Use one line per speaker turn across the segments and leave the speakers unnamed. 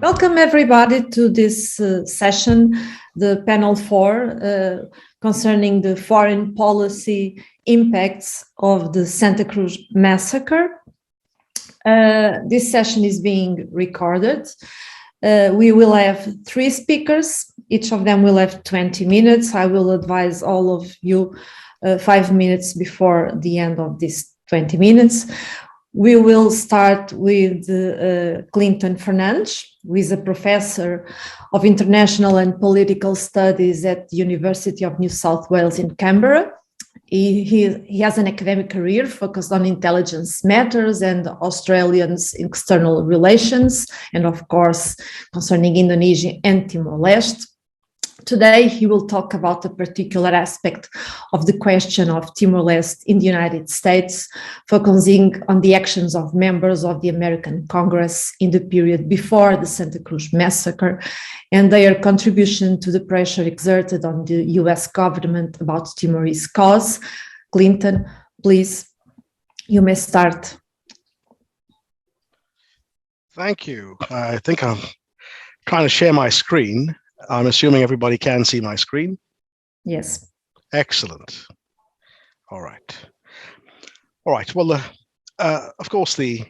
Welcome everybody to this session, the panel 4, concerning the foreign policy impacts of the Santa Cruz Massacre. This session is being recorded. We will have 3 speakers. Each of them will have 20 minutes. I will advise all of you 5 minutes before the end of these 20 minutes. We will start with Clinton Fernandes, who is a professor of international and political studies at the University of New South Wales in Canberra. He has an academic career focused on intelligence matters and Australians' external relations, and of course, concerning Indonesia and Timor-Leste. Today, he will talk about a particular aspect of the question of Timor-Leste in the United States, focusing on the actions of members of the American Congress in the period before the Santa Cruz Massacre and their contribution to the pressure exerted on the US government about Timorese cause. Clinton, please, you may start.
Thank you. I think I'm trying to share my screen. I'm assuming everybody can see my screen?
Yes.
Excellent. All right. Well, of course, the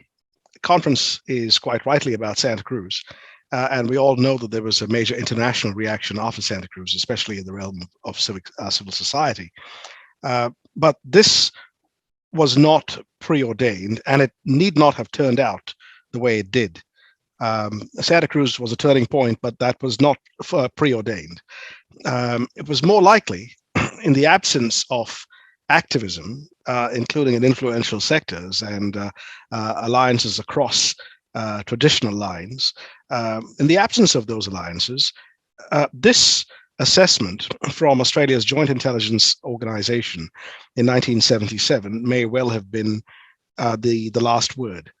conference is quite rightly about Santa Cruz. And we all know that there was a major international reaction after Santa Cruz, especially in the realm of civil society. But this was not preordained, and it need not have turned out the way it did. Santa Cruz was a turning point, but that was not preordained. It was more likely, in the absence of activism, including in influential sectors and alliances across traditional lines, in the absence of those alliances, this assessment from Australia's Joint Intelligence Organization in 1977 may well have been the last word.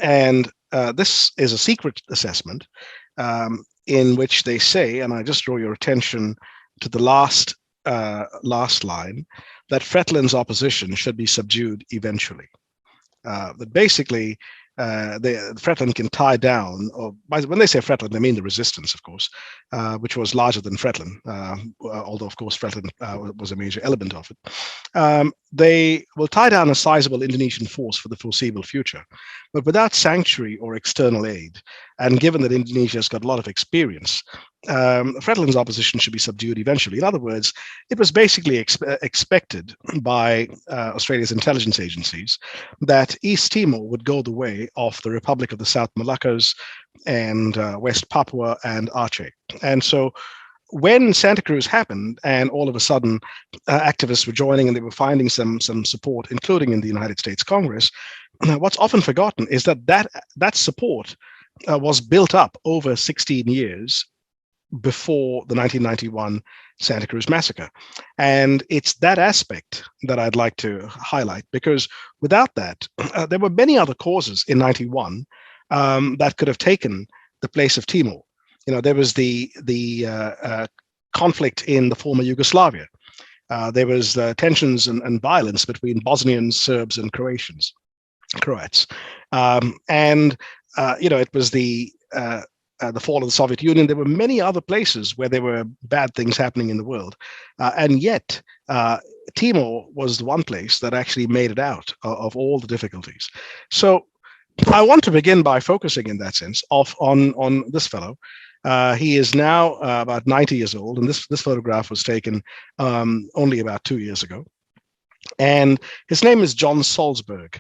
And this is a secret assessment in which they say, and I just draw your attention to the last line, that Fretland's opposition should be subdued eventually. That basically, Fretland can tie down, or when they say Fretland, they mean the resistance, of course, which was larger than Fretland, although, of course, Fretland was a major element of it. They will tie down a sizable Indonesian force for the foreseeable future, but without sanctuary or external aid, and given that Indonesia has got a lot of experience, Fretland's opposition should be subdued eventually. In other words, it was basically expected by Australia's intelligence agencies that East Timor would go the way of the Republic of the South Moluccas and West Papua and Aceh. And so when Santa Cruz happened, and all of a sudden activists were joining and they were finding some support, including in the United States Congress, what's often forgotten is that support was built up over 16 years before the 1991 Santa Cruz Massacre. And it's that aspect that I'd like to highlight, because without that, there were many other causes in 91 that could have taken the place of Timor. You know, there was the conflict in the former Yugoslavia. There was tensions and violence between Bosnians, Serbs, and Croats. It was the fall of the Soviet Union. There were many other places where there were bad things happening in the world. And yet, Timor was the one place that actually made it out of all the difficulties. So I want to begin by focusing in that sense on this fellow. He is now about 90 years old, and this photograph was taken only about 2 years ago. And his name is John Salzberg.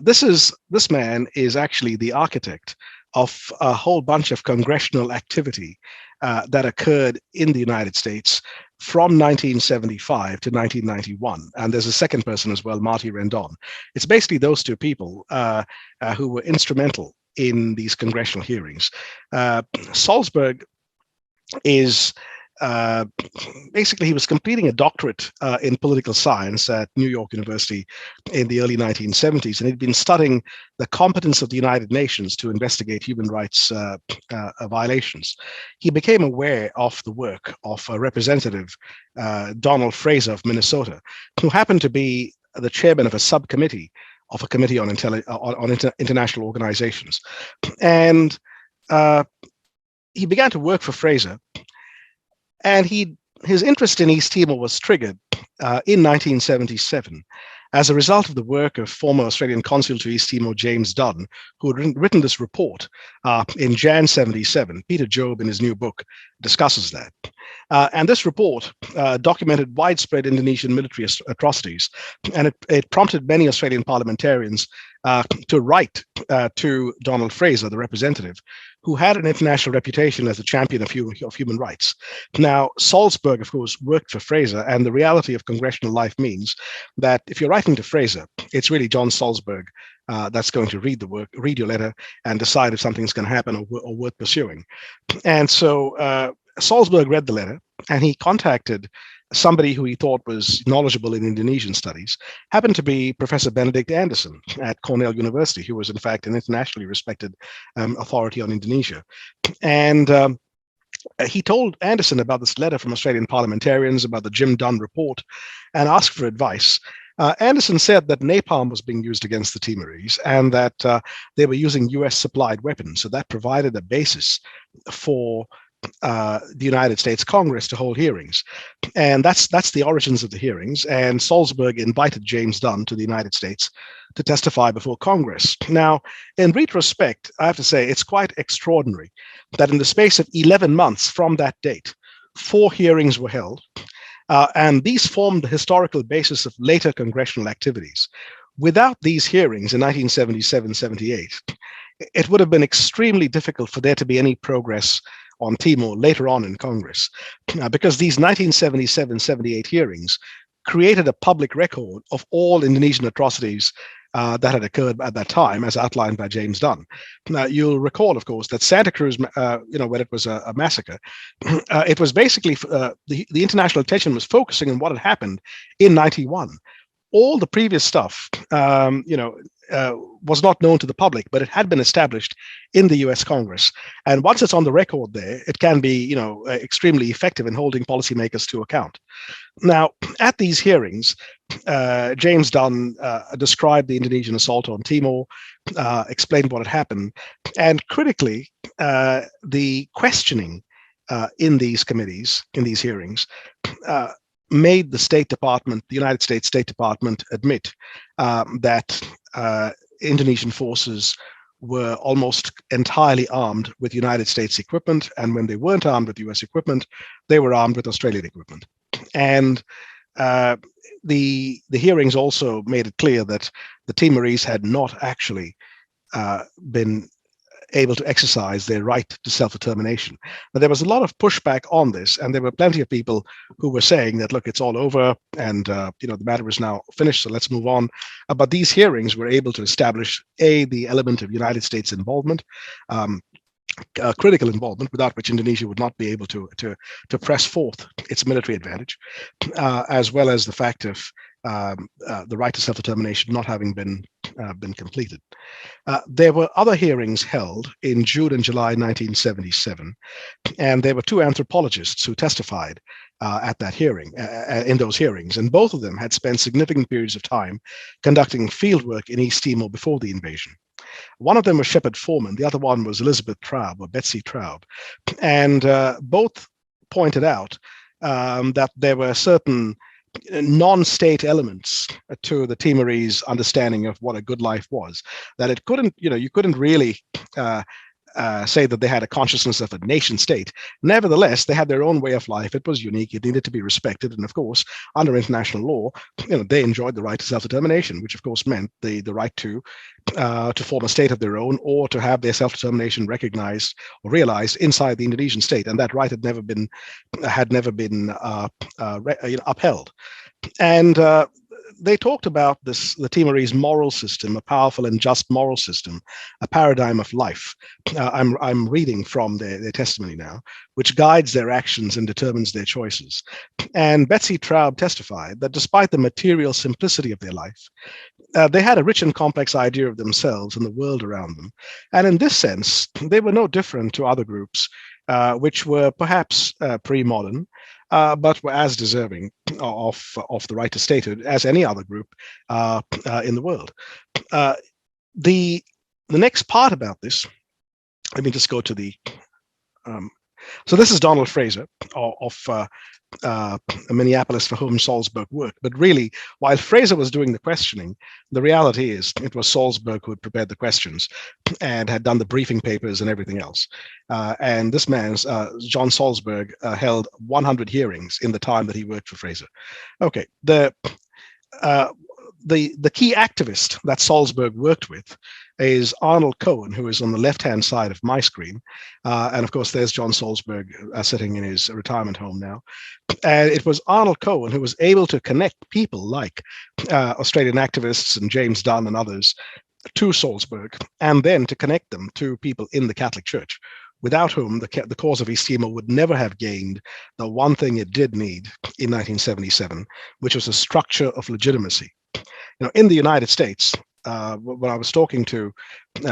This man is actually the architect of a whole bunch of congressional activity that occurred in the United States from 1975 to 1991. And there's a second person as well, Marty Rendon. It's basically those two people who were instrumental in these congressional hearings. Salzberg is basically, he was completing a doctorate in political science at New York University in the early 1970s, and he'd been studying the competence of the United Nations to investigate human rights violations. He became aware of the work of Representative Donald Fraser of Minnesota, who happened to be the chairman of a subcommittee of a committee on international organizations. And he began to work for Fraser, and his interest in East Timor was triggered in 1977 as a result of the work of former Australian consul to East Timor, James Dunn, who had written this report in Jan 77. Peter Jobe, in his new book, discusses that. And this report documented widespread Indonesian military atrocities, and it prompted many Australian parliamentarians to write to Donald Fraser, the representative, who had an international reputation as a champion of human rights. Now, Salzburg, of course, worked for Fraser, and the reality of congressional life means that if you're writing to Fraser, it's really John Salzburg that's going to read your letter, and decide if something's going to happen or worth pursuing. And so Salzburg read the letter, and he contacted somebody who he thought was knowledgeable in Indonesian studies, happened to be Professor Benedict Anderson at Cornell University, who was in fact an internationally respected authority on Indonesia. And he told Anderson about this letter from Australian parliamentarians, about the Jim Dunn report, and asked for advice. Anderson said that napalm was being used against the Timorese, and that they were using US supplied weapons. So that provided a basis for the United States Congress to hold hearings. And that's the origins of the hearings. And Salzburg invited James Dunn to the United States to testify before Congress. Now, in retrospect, I have to say it's quite extraordinary that in the space of 11 months from that date, 4 hearings were held. And these formed the historical basis of later congressional activities. Without these hearings in 1977-78, it would have been extremely difficult for there to be any progress on Timor later on in Congress, because these 1977-78 hearings created a public record of all Indonesian atrocities that had occurred at that time, as outlined by James Dunn. Now, you'll recall, of course, that Santa Cruz, when it was a massacre, it was basically the international attention was focusing on what had happened in 91. All the previous stuff, was not known to the public, but it had been established in the U.S. Congress. And once it's on the record there, it can be, extremely effective in holding policymakers to account. Now, at these hearings, James Dunn described the Indonesian assault on Timor, explained what had happened, and critically, the questioning in these committees, in these hearings, made the United States State Department, admit that Indonesian forces were almost entirely armed with United States equipment, and when they weren't armed with US equipment, they were armed with Australian equipment. And the hearings also made it clear that the Timorese had not actually been able to exercise their right to self-determination. But there was a lot of pushback on this, and there were plenty of people who were saying that, look, it's all over, and the matter is now finished, so let's move on. But these hearings were able to establish the element of United States involvement, critical involvement, without which Indonesia would not be able to press forth its military advantage, as well as the fact of the right to self-determination not having been completed. There were other hearings held in June and July 1977, and there were 2 anthropologists who testified at that hearing, in those hearings, and both of them had spent significant periods of time conducting fieldwork in East Timor before the invasion. One of them was Shepard Foreman, the other one was Elizabeth Traub, or Betsy Traub, and both pointed out that there were certain non-state elements to the Timorese understanding of what a good life was, that it couldn't, you couldn't really say that they had a consciousness of a nation state. Nevertheless, they had their own way of life. It was unique. It needed to be respected. And of course, under international law, they enjoyed the right to self-determination, which of course meant the right to form a state of their own, or to have their self-determination recognized or realized inside the Indonesian state. And that right had never been upheld. And they talked about the Timorese moral system, a powerful and just moral system, a paradigm of life. I'm reading from their testimony now, which guides their actions and determines their choices. And Betsy Traub testified that despite the material simplicity of their life, they had a rich and complex idea of themselves and the world around them. And in this sense, they were no different to other groups, which were perhaps pre-modern, but were as deserving of the right to statehood as any other group in the world. The next part about this, let me just go to the So this is Donald Fraser of Minneapolis, for whom Salzberg worked. But really, while Fraser was doing the questioning, the reality is it was Salzberg who had prepared the questions and had done the briefing papers and everything else. And this man's, John Salzberg, held 100 hearings in the time that he worked for Fraser. Okay, the key activist that Salzberg worked with is Arnold Cohen, who is on the left-hand side of my screen. And of course, there's John Salzberg sitting in his retirement home now. And it was Arnold Cohen who was able to connect people like Australian activists and James Dunn and others to Salzberg, and then to connect them to people in the Catholic Church, without whom the cause of East Timor would never have gained the one thing it did need in 1977, which was a structure of legitimacy. In the United States, when I was talking to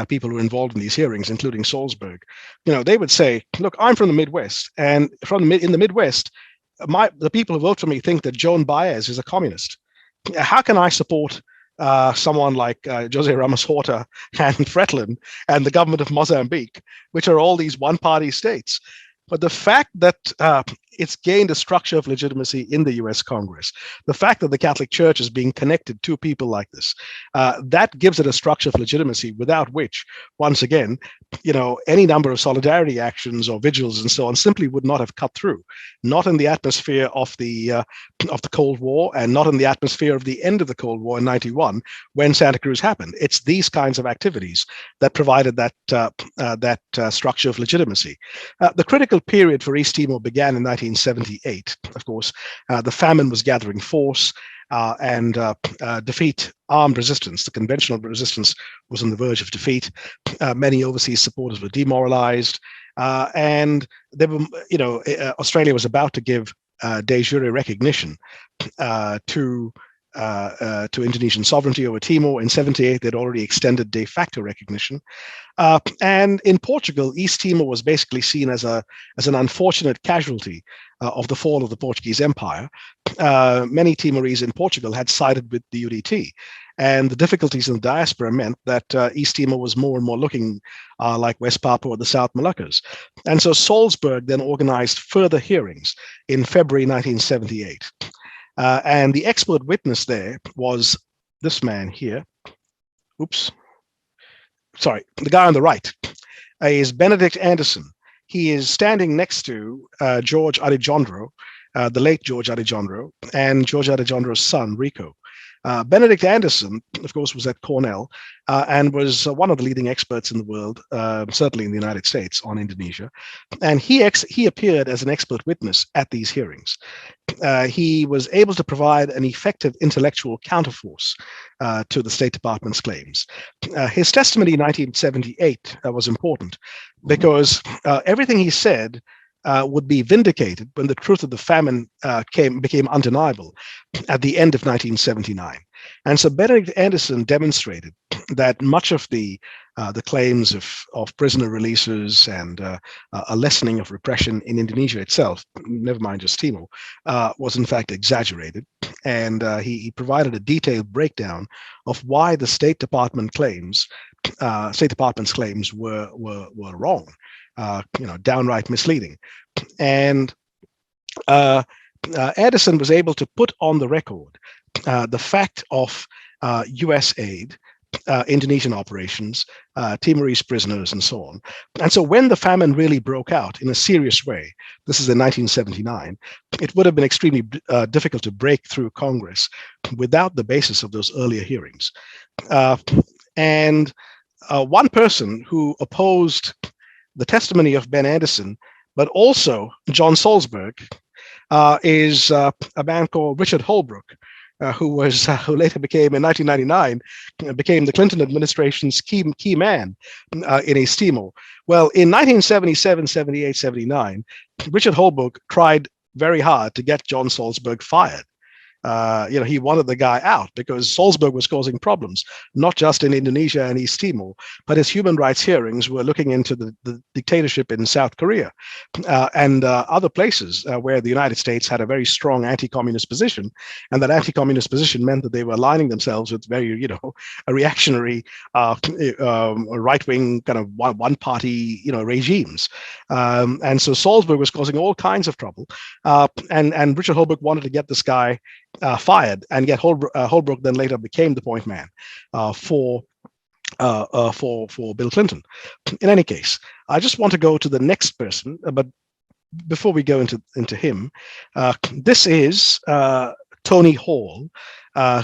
people who were involved in these hearings, including Salzberg, they would say, "Look, I'm from the Midwest, and in the Midwest, the people who vote for me think that Joan Baez is a communist. How can I support someone like Jose Ramos Horta and Fretlin and the government of Mozambique, which are all these one-party states?" But the fact that it's gained a structure of legitimacy in the US Congress, the fact that the Catholic Church is being connected to people like this, that gives it a structure of legitimacy without which, once again, any number of solidarity actions or vigils and so on simply would not have cut through. Not in the atmosphere of the Cold War, and not in the atmosphere of the end of the Cold War in '91 when Santa Cruz happened. It's these kinds of activities that provided that structure of legitimacy. The critical period for East Timor began in 1978. Of course, the famine was gathering force, and defeat armed resistance. The conventional resistance was on the verge of defeat. Many overseas supporters were demoralized, and they were, Australia was about to give de jure recognition to Indonesian sovereignty over Timor. In '78, they'd already extended de facto recognition. And in Portugal, East Timor was basically seen as an unfortunate casualty of the fall of the Portuguese Empire. Many Timorese in Portugal had sided with the UDT. And the difficulties in the diaspora meant that East Timor was more and more looking like West Papua or the South Moluccas. And so Salzberg then organized further hearings in February 1978. And the expert witness there was this man here. Oops. Sorry, the guy on the right is Benedict Anderson. He is standing next to George Adijondro, the late George Adijondro, and George Adijondro's son, Rico. Benedict Anderson, of course, was at Cornell and was one of the leading experts in the world, certainly in the United States, on Indonesia. And he appeared as an expert witness at these hearings. He was able to provide an effective intellectual counterforce to the State Department's claims. His testimony in 1978 was important because everything he said would be vindicated when the truth of the famine became undeniable at the end of 1979. And so Benedict Anderson demonstrated that much of the claims of prisoner releases and a lessening of repression in Indonesia itself, never mind just Timor, was in fact exaggerated. And he provided a detailed breakdown of why the State Department's claims were wrong, downright misleading. And Anderson was able to put on the record the fact of US aid, Indonesian operations, Timorese prisoners, and so on. And so when the famine really broke out in a serious way, this is in 1979, it would have been extremely difficult to break through Congress without the basis of those earlier hearings. And one person who opposed the testimony of Ben Anderson, but also John Salzberg, is a man called Richard Holbrook, who later became, in 1999, became the Clinton administration's key man in East Timor. Well, in 1977, 78, 79, Richard Holbrook tried very hard to get John Salzberg fired. he wanted the guy out because Salzburg was causing problems, not just in Indonesia and East Timor, but his human rights hearings were looking into the dictatorship in South Korea and other places where the United States had a very strong anti-communist position, and that anti-communist position meant that they were aligning themselves with very, a reactionary, right-wing kind of one-party, regimes, and so Salzburg was causing all kinds of trouble, and Richard Holbrook wanted to get this guy fired, and yet Holbrook then later became the point man for Bill Clinton. In any case, I just want to go to the next person, but before we go into him, this is Tony Hall,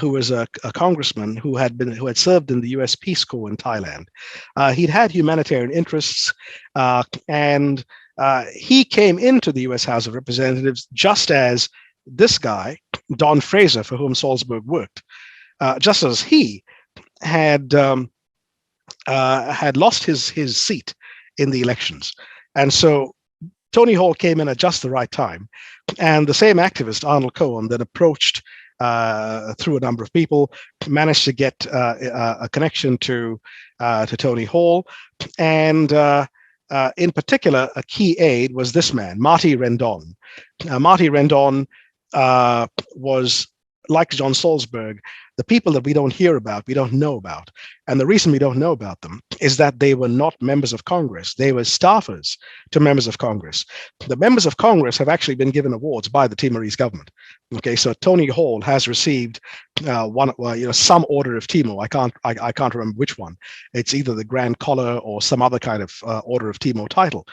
who was a congressman who had served in the U.S. Peace Corps in Thailand. He'd had humanitarian interests, and he came into the U.S. House of Representatives just as this guy, Don Fraser, for whom Salzburg worked, just as he had lost his seat in the elections. And so Tony Hall came in at just the right time. And the same activist, Arnold Cohen, that approached through a number of people, managed to get a connection to Tony Hall. And in particular, a key aide was this man, Marty Rendon. Marty Rendon was, like John Salzburg, the people that we don't hear about, we don't know about. And the reason we don't know about them is that they were not members of Congress. They were staffers to members of Congress. The members of Congress have actually been given awards by the Timorese government. Okay, so Tony Hall has received some Order of Timor. I can't remember which one. It's either the Grand Collar or some other kind of Order of Timor title.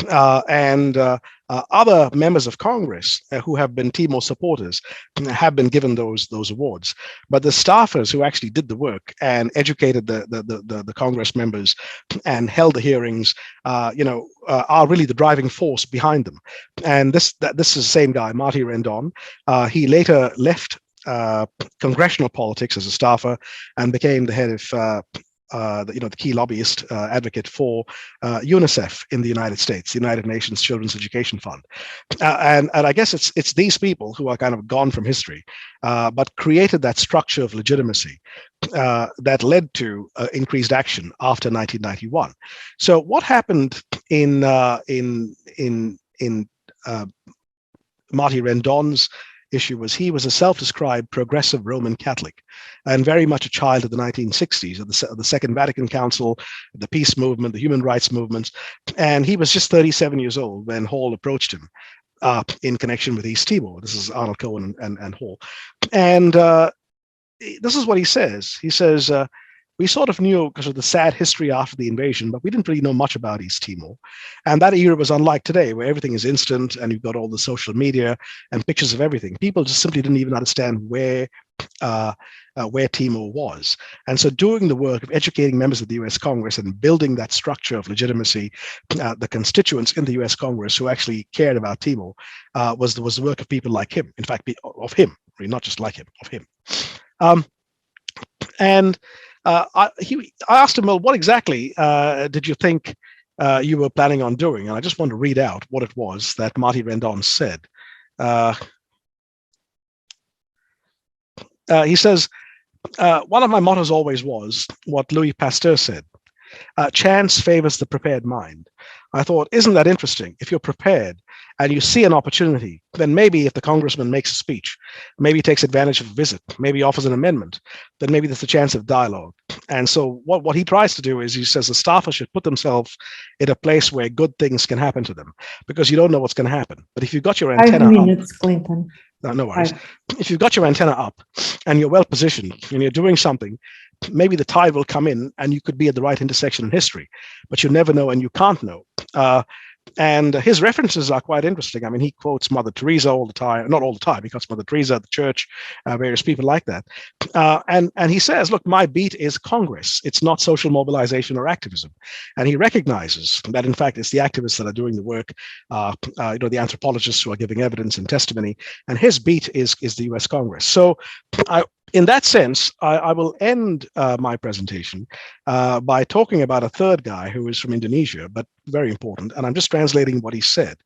And other members of Congress who have been Timor supporters have been given those awards. But the staffers who actually did the work and educated the Congress members and held the hearings, are really the driving force behind them. And this is the same guy, Marty Rendon. He later left congressional politics as a staffer and became the head of the key lobbyist advocate for UNICEF in the United States, the United Nations Children's Education Fund. And I guess it's these people who are kind of gone from history, but created that structure of legitimacy that led to increased action after 1991. So what happened in Marty Rendon's issue was he was a self-described progressive Roman Catholic and very much a child of the 1960s, of the Second Vatican Council, the peace movement, the human rights movements. And he was just 37 years old when Hall approached him in connection with East Timor. This is Arnold Cohen and Hall. And this is what he says. He says, we sort of knew because of the sad history after the invasion, but we didn't really know much about East Timor. And that era was unlike today, where everything is instant and you've got all the social media and pictures of everything. People just simply didn't even understand where Timor was. And so doing the work of educating members of the US Congress and building that structure of legitimacy, the constituents in the US Congress who actually cared about Timor, was the work of people like him. In fact, of him, really, not just like him, of him. I asked him, well, what exactly did you think you were planning on doing? And I just want to read out what it was that Marty Rendon said. He says, one of my mottos always was what Louis Pasteur said, chance favors the prepared mind. I thought, isn't that interesting? If you're prepared and you see an opportunity, then maybe if the congressman makes a speech, maybe he takes advantage of a visit, maybe he offers an amendment, then maybe there's a chance of dialogue. And so what he tries to do is he says the staffer should put themselves in a place where good things can happen to them, because you don't know what's going to happen. But if you've got your antenna
5 minutes, Clinton.
No worries. If you've got your antenna up and you're well positioned and you're doing something, maybe the tide will come in and you could be at the right intersection in history, but you never know and you can't know. And his references are quite interesting. I mean, he quotes Mother Teresa all the time, not all the time, he quotes Mother Teresa, the church, various people like that. And he says, look, my beat is Congress. It's not social mobilization or activism. And he recognizes that, in fact, it's the activists that are doing the work, the anthropologists who are giving evidence and testimony. And his beat is the US Congress. So in that sense, I will end my presentation by talking about a third guy who is from Indonesia, but very important. And I'm just translating what he said,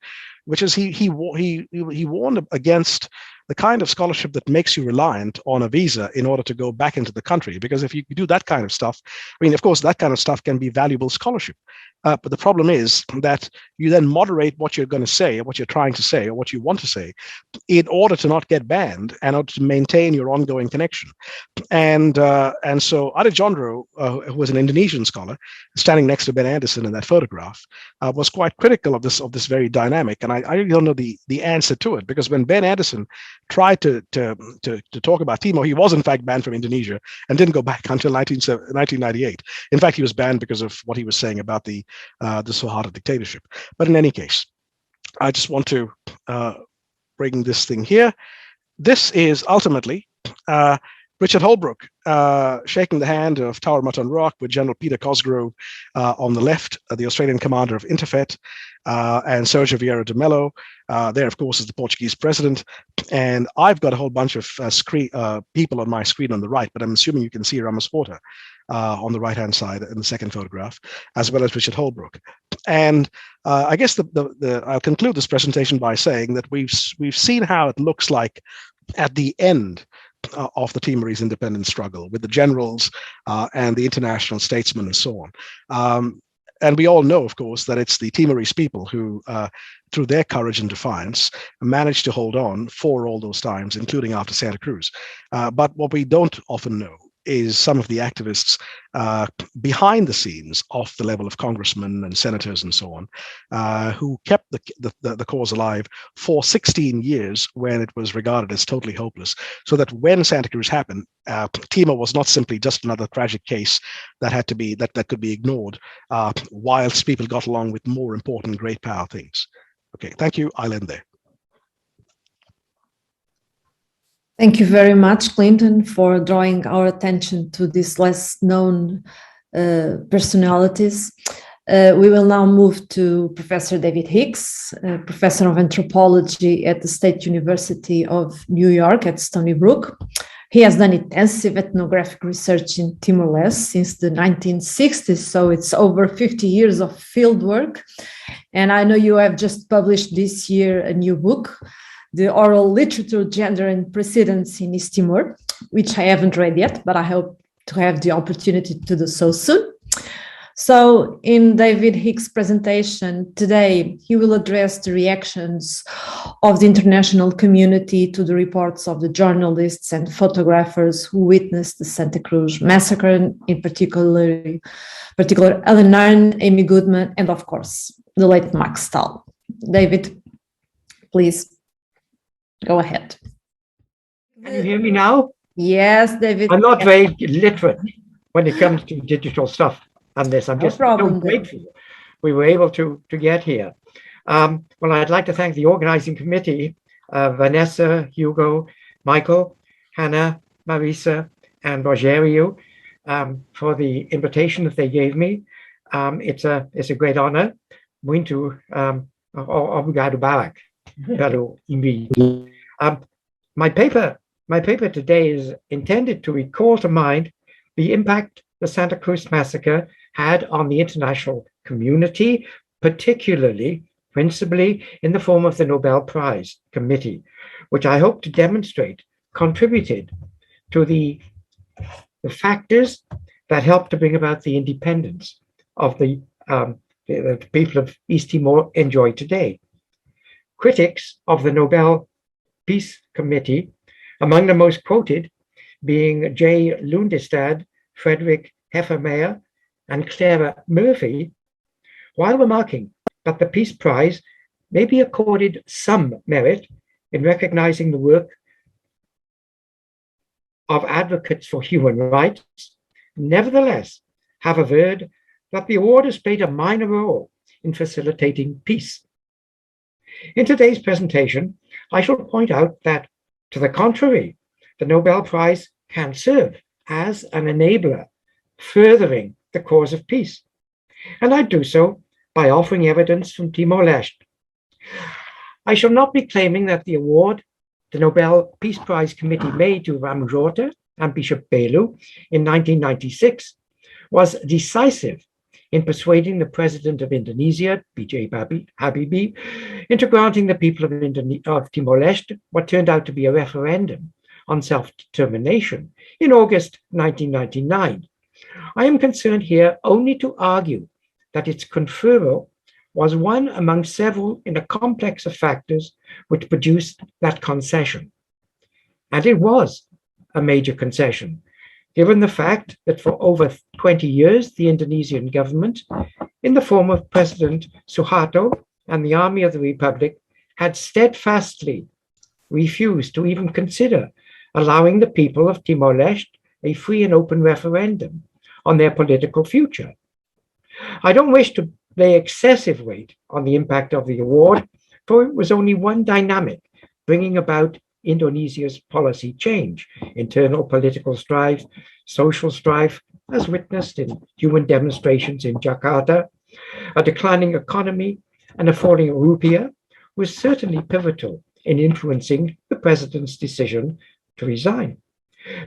which is he warned against the kind of scholarship that makes you reliant on a visa in order to go back into the country. Because if you do that kind of stuff, I mean, of course, that kind of stuff can be valuable scholarship. But the problem is that you then moderate what you're going to say, or what you're trying to say, or what you want to say, in order to not get banned and in order to maintain your ongoing connection. And so Adijondro, who was an Indonesian scholar, standing next to Ben Anderson in that photograph, was quite critical of this very dynamic. And I really don't know the answer to it, because when Ben Anderson tried to talk about Timor, he was in fact banned from Indonesia and didn't go back until 1998. In fact, he was banned because of what he was saying about the Suharto dictatorship. But in any case, I just want to bring this thing here. This is ultimately Richard Holbrook shaking the hand of Tower Mutton Rock with General Peter Cosgrove on the left, the Australian commander of Interfet, and Sergio Vieira de Mello. There, of course, is the Portuguese president. And I've got a whole bunch of people on my screen on the right, but I'm assuming you can see Ramos Horta on the right-hand side in the second photograph, as well as Richard Holbrook. And I guess I'll conclude this presentation by saying that we've seen how it looks like at the end of the Timorese independence struggle, with the generals and the international statesmen and so on. And we all know, of course, that it's the Timorese people who, through their courage and defiance, managed to hold on for all those times, including after Santa Cruz. But what we don't often know is some of the activists behind the scenes, of the level of congressmen and senators and so on, who kept the cause alive for 16 years when it was regarded as totally hopeless. So that when Santa Cruz happened, Timor was not simply just another tragic case that had to be that could be ignored, whilst people got along with more important great power things. Okay, thank you. I'll end there.
Thank you very much, Clinton, for drawing our attention to these less known personalities. We will now move to Professor David Hicks, Professor of Anthropology at the State University of New York at Stony Brook. He has done intensive ethnographic research in Timor-Leste since the 1960s, so it's over 50 years of field work. And I know you have just published this year a new book, The Oral Literature, Gender and Precedents in East Timor, which I haven't read yet, but I hope to have the opportunity to do so soon. So in David Hicks' presentation today, he will address the reactions of the international community to the reports of the journalists and photographers who witnessed the Santa Cruz Massacre, in particular Ellen Nern, Amy Goodman, and of course, the late Max Stahl. David, please. Go ahead.
Can you hear me now?
Yes, David.
I'm not very literate when it comes to digital stuff on this. I'm just so grateful we were able to get here. Well, I'd like to thank the organizing committee, Vanessa, Hugo, Michael, Hannah, Marisa, and Rogerio, for the invitation that they gave me. It's a great honor. Muito obrigado, Barak. My paper today is intended to recall to mind the impact the Santa Cruz Massacre had on the international community, principally in the form of the Nobel Prize Committee, which I hope to demonstrate contributed to the factors that helped to bring about the independence of the people of East Timor enjoy today. Critics of the Nobel Peace Committee, among the most quoted being J. Lundestad, Frederick Heffermeyer, and Clara Murphy, while remarking that the Peace Prize may be accorded some merit in recognizing the work of advocates for human rights, nevertheless have averred that the award has played a minor role in facilitating peace. In today's presentation, I shall point out that, to the contrary, the Nobel Prize can serve as an enabler, furthering the cause of peace. And I do so by offering evidence from Timor-Leste. I shall not be claiming that the award the Nobel Peace Prize Committee made to Ramos Horta and Bishop Belu in 1996 was decisive in persuading the president of Indonesia, B.J. Habibie, into granting the people of Timor-Leste what turned out to be a referendum on self-determination in August 1999. I am concerned here only to argue that its conferral was one among several in a complex of factors which produced that concession. And it was a major concession, given the fact that for over 20 years, the Indonesian government, in the form of President Suharto and the Army of the Republic, had steadfastly refused to even consider allowing the people of Timor-Leste a free and open referendum on their political future. I don't wish to lay excessive weight on the impact of the award, for it was only one dynamic bringing about Indonesia's policy change, internal political strife, social strife, as witnessed in human demonstrations in Jakarta, a declining economy, and a falling rupiah, was certainly pivotal in influencing the president's decision to resign.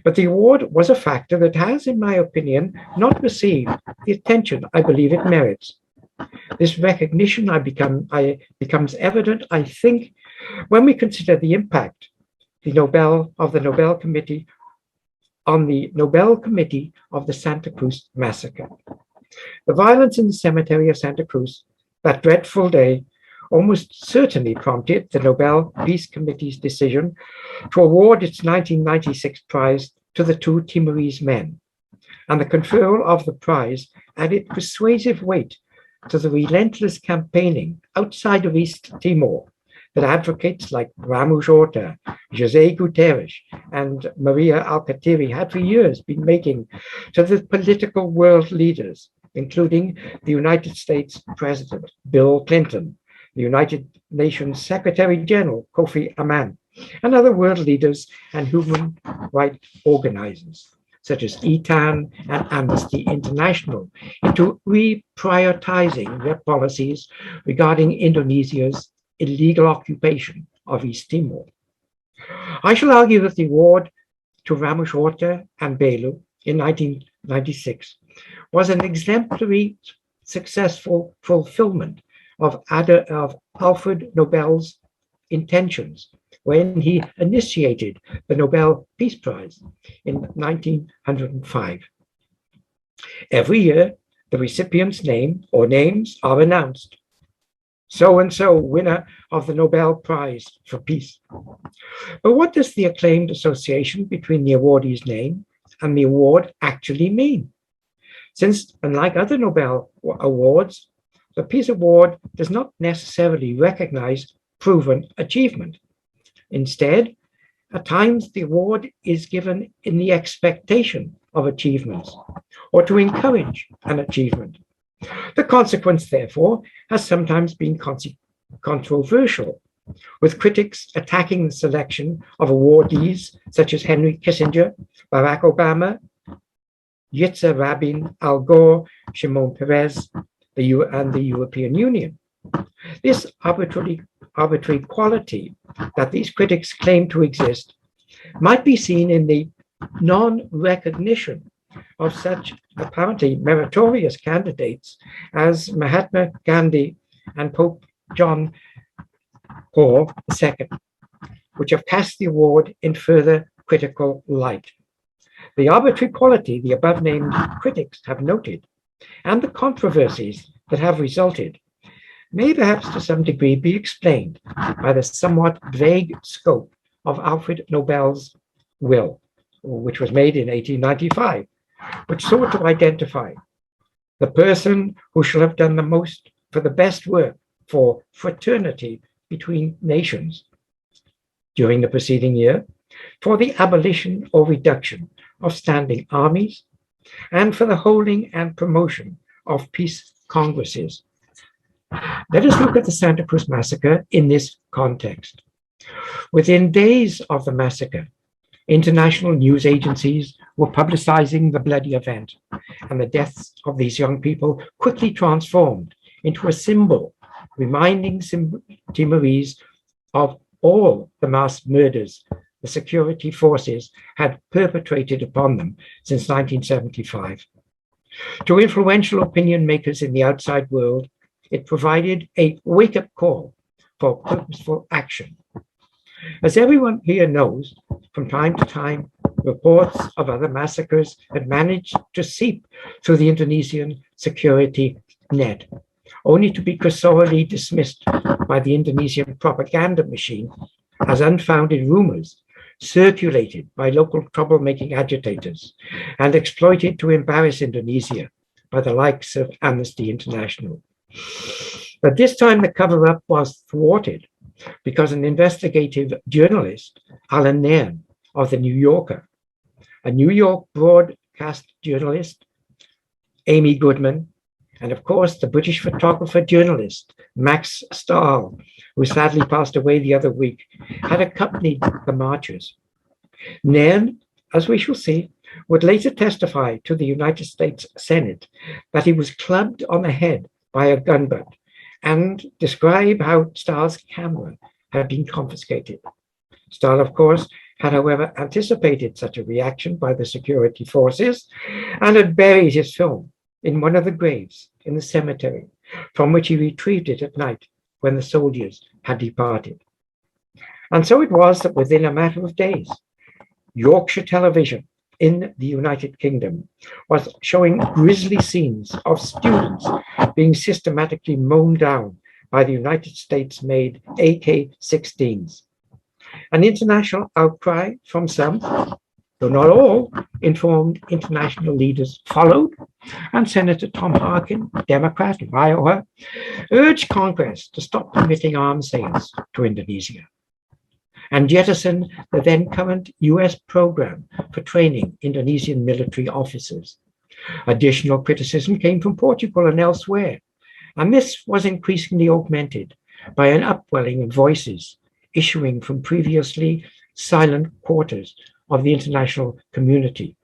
But the award was a factor that has, in my opinion, not received the attention I believe it merits. This recognition becomes evident, I think, when we consider the impact of the Nobel Committee on the Nobel Committee of the Santa Cruz Massacre. The violence in the cemetery of Santa Cruz that dreadful day almost certainly prompted the Nobel Peace Committee's decision to award its 1996 prize to the two Timorese men, and the conferral of the prize added persuasive weight to the relentless campaigning outside of East Timor that advocates like Ramush Orta, José Guterres, and Maria Alcatiri had for years been making to the political world leaders, including the United States President Bill Clinton, the United Nations Secretary General Kofi Annan, and other world leaders and human rights organizers, such as ETAN and Amnesty International, into reprioritizing their policies regarding Indonesia's illegal occupation of East Timor. I shall argue that the award to Ramush Orta and Belu in 1996 was an exemplary successful fulfillment of Alfred Nobel's intentions when he initiated the Nobel Peace Prize in 1905. Every year, the recipient's name or names are announced. So-and-so winner of the Nobel Prize for Peace. But what does the acclaimed association between the awardee's name and the award actually mean? Since, unlike other Nobel awards, the Peace Award does not necessarily recognize proven achievement. Instead, at times the award is given in the expectation of achievements or to encourage an achievement. The consequence, therefore, has sometimes been controversial, with critics attacking the selection of awardees such as Henry Kissinger, Barack Obama, Yitzhak Rabin, Al Gore, Shimon Peres, and the European Union. This arbitrary quality that these critics claim to exist might be seen in the non-recognition of such apparently meritorious candidates as Mahatma Gandhi and Pope John Paul II, which have cast the award in further critical light. The arbitrary quality the above-named critics have noted and the controversies that have resulted may perhaps to some degree be explained by the somewhat vague scope of Alfred Nobel's will, which was made in 1895, which sought to identify the person who shall have done the most for the best work for fraternity between nations during the preceding year, for the abolition or reduction of standing armies, and for the holding and promotion of peace congresses. Let us look at the Santa Cruz Massacre in this context. Within days of the massacre, international news agencies were publicizing the bloody event, and the deaths of these young people quickly transformed into a symbol reminding Timorese of all the mass murders the security forces had perpetrated upon them since 1975. To influential opinion makers in the outside world, it provided a wake-up call for purposeful action. As everyone here knows, from time to time, reports of other massacres had managed to seep through the Indonesian security net, only to be cursorily dismissed by the Indonesian propaganda machine as unfounded rumors circulated by local troublemaking agitators and exploited to embarrass Indonesia by the likes of Amnesty International. But this time the cover-up was thwarted because an investigative journalist, Alan Nairn of The New Yorker, a New York broadcast journalist, Amy Goodman, and of course the British photographer journalist, Max Stahl, who sadly passed away the other week, had accompanied the marchers. Nairn, as we shall see, would later testify to the United States Senate that he was clubbed on the head by a gunbutt and describe how Stahl's camera had been confiscated. Stahl, of course, had, however, anticipated such a reaction by the security forces and had buried his film in one of the graves in the cemetery, from which he retrieved it at night when the soldiers had departed. And so it was that within a matter of days, Yorkshire television in the United Kingdom was showing grisly scenes of students being systematically mown down by the United States-made AK-16s. An international outcry from some, though not all, informed international leaders followed, and Senator Tom Harkin, Democrat of Iowa, urged Congress to stop permitting arms sales to Indonesia and jettison the then current US program for training Indonesian military officers. Additional criticism came from Portugal and elsewhere, and this was increasingly augmented by an upwelling of voices issuing from previously silent quarters of the international community,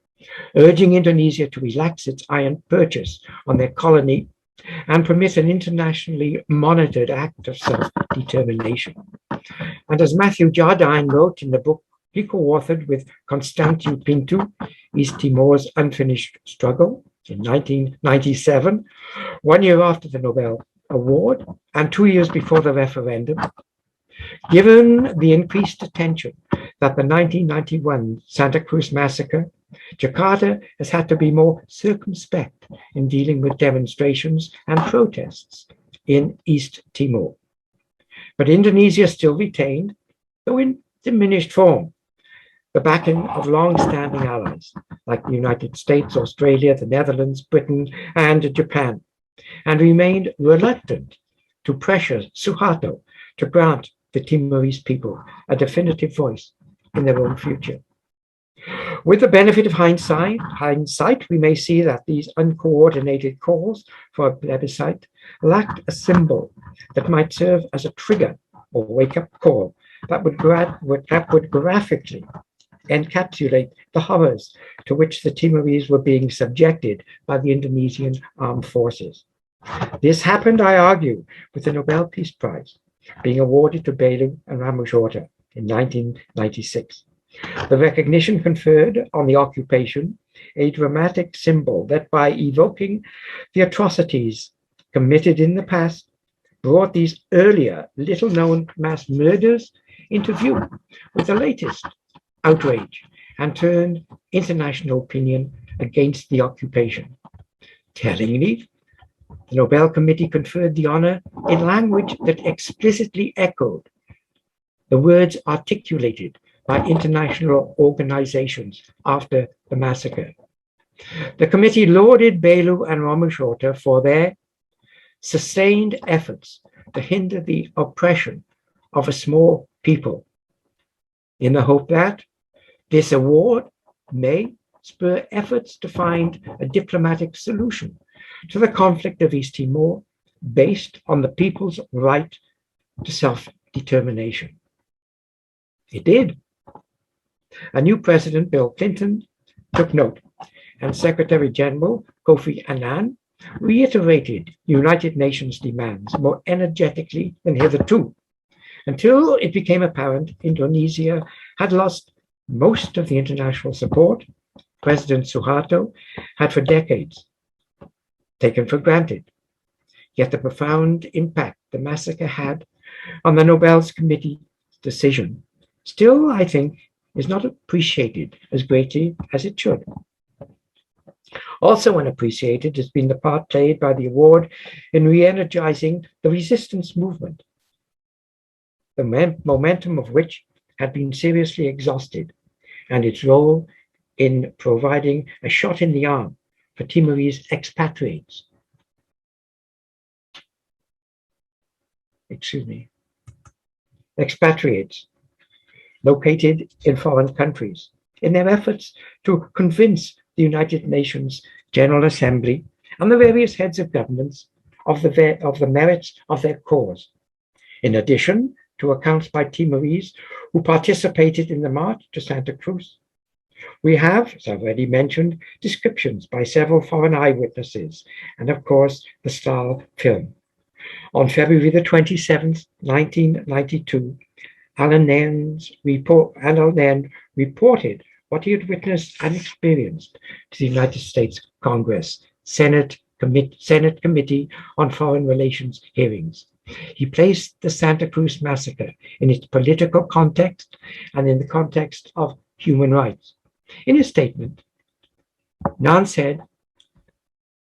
urging Indonesia to relax its iron purchase on their colony and permit an internationally monitored act of self-determination. And as Matthew Jardine wrote in the book he co-authored with Constantiu Pintu, East Timor's Unfinished Struggle, in 1997, 1 year after the Nobel Award and 2 years before the referendum, given the increased attention that the 1991 Santa Cruz Massacre, Jakarta has had to be more circumspect in dealing with demonstrations and protests in East Timor. But Indonesia still retained, though in diminished form, the backing of long-standing allies like the United States, Australia, the Netherlands, Britain, and Japan, and remained reluctant to pressure Suharto to grant the Timorese people a definitive voice in their own future. With the benefit of hindsight, we may see that these uncoordinated calls for a plebiscite lacked a symbol that might serve as a trigger or wake-up call that would graphically encapsulate the horrors to which the Timorese were being subjected by the Indonesian armed forces. This happened, I argue, with the Nobel Peace Prize being awarded to Belu and Ramushorta in 1996. The recognition conferred on the occupation a dramatic symbol that, by evoking the atrocities committed in the past, brought these earlier little-known mass murders into view with the latest outrage and turned international opinion against the occupation. Tellingly, the Nobel Committee conferred the honor in language that explicitly echoed the words articulated by international organizations after the massacre. The committee lauded Belu and Ramushorta for their sustained efforts to hinder the oppression of a small people, in the hope that this award may spur efforts to find a diplomatic solution to the conflict of East Timor based on the people's right to self-determination. It did. A new president, Bill Clinton, took note, and Secretary General Kofi Annan reiterated United Nations demands more energetically than hitherto, until it became apparent Indonesia had lost most of the international support President Suharto had for decades taken for granted. Yet the profound impact the massacre had on the Nobel Committee's decision still, I think, is not appreciated as greatly as it should. Also unappreciated has been the part played by the award in re-energizing the resistance movement, the momentum of which had been seriously exhausted, and its role in providing a shot in the arm for Timorese expatriates. Expatriates located in foreign countries in their efforts to convince the United Nations General Assembly and the various heads of governments of the merits of their cause. In addition to accounts by Timorese who participated in the march to Santa Cruz, we have, as I've already mentioned, descriptions by several foreign eyewitnesses, and of course, the Stahl film. On February the 27th, 1992, Alan Nairn reported what he had witnessed and experienced to the United States Congress Senate Committee on Foreign Relations hearings. He placed the Santa Cruz massacre in its political context and in the context of human rights. In his statement, Nairn said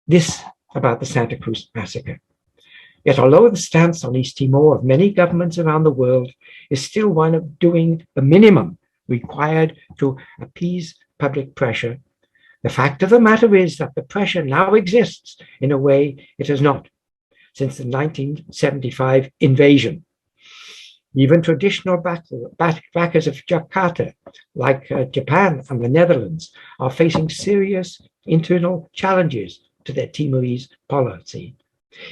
this about the Santa Cruz massacre. Yet although the stance on East Timor of many governments around the world is still one of doing the minimum required to appease public pressure, the fact of the matter is that the pressure now exists in a way it has not since the 1975 invasion. Even traditional backers of Jakarta, like Japan and the Netherlands, are facing serious internal challenges to their Timorese policy.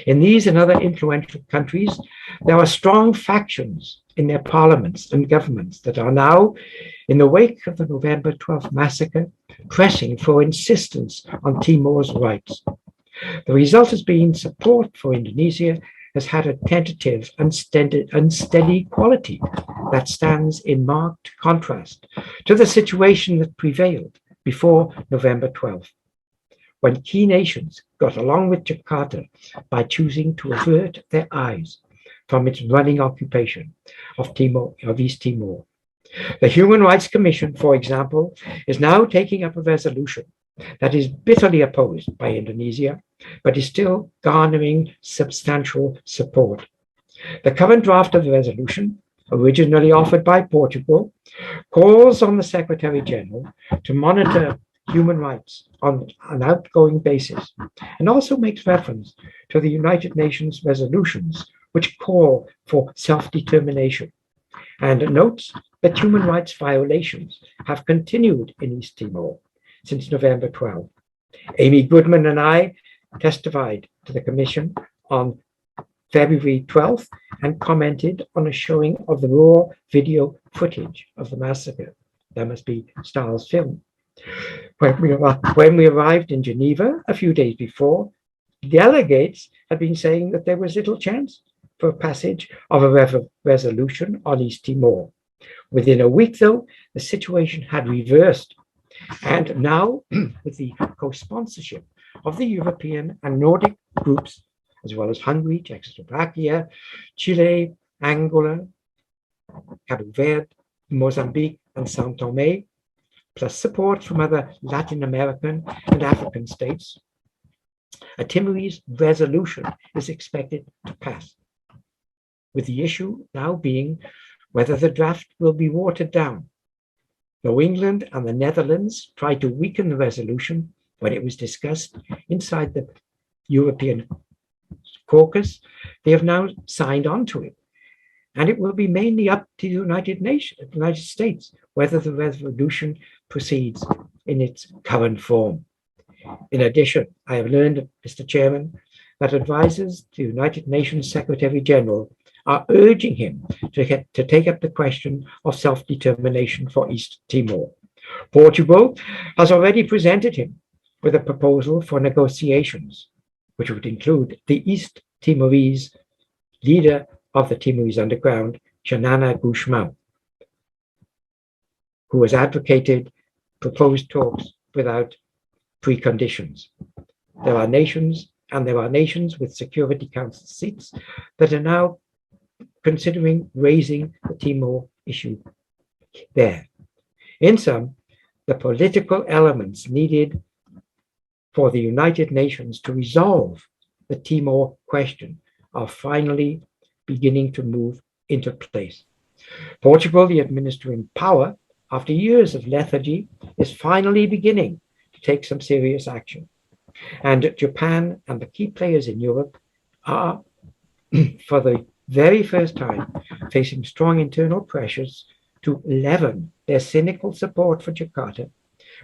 In these and other influential countries, there are strong factions in their parliaments and governments that are now, in the wake of the November 12th massacre, pressing for insistence on Timor's rights. The result has been support for Indonesia has had a tentative and unsteady quality that stands in marked contrast to the situation that prevailed before November 12th, when key nations got along with Jakarta by choosing to avert their eyes from its running occupation of East Timor. The Human Rights Commission, for example, is now taking up a resolution that is bitterly opposed by Indonesia, but is still garnering substantial support. The current draft of the resolution, originally offered by Portugal, calls on the Secretary General to monitor human rights on an outgoing basis, and also makes reference to the United Nations resolutions which call for self-determination, and notes that human rights violations have continued in East Timor since November 12. Amy Goodman and I testified to the Commission on February 12th and commented on a showing of the raw video footage of the massacre. That must be Stahl's film. When we arrived in Geneva a few days before, delegates had been saying that there was little chance for passage of a resolution on East Timor. Within a week, though, the situation had reversed. And now, with the co-sponsorship of the European and Nordic groups, as well as Hungary, Czechoslovakia, Chile, Angola, Cabo Verde, Mozambique, and São Tomé, plus support from other Latin American and African states, a Timorese resolution is expected to pass, with the issue now being whether the draft will be watered down. Though England and the Netherlands tried to weaken the resolution when it was discussed inside the European caucus, they have now signed on to it. And it will be mainly up to the United States whether the resolution proceeds in its current form. In addition, I have learned, Mr. Chairman, that advisors to the United Nations Secretary General are urging him to take up the question of self-determination for East Timor. Portugal has already presented him with a proposal for negotiations, which would include the East Timorese leader of the Timorese underground, Xanana Gusmão, who has advocated proposed talks without preconditions. There are nations and there are nations with Security Council seats that are now considering raising the Timor issue there. In sum, the political elements needed for the United Nations to resolve the Timor question are finally beginning to move into place. Portugal, the administering power, after years of lethargy, is finally beginning to take some serious action. And Japan and the key players in Europe are, for the very first time, facing strong internal pressures to leaven their cynical support for Jakarta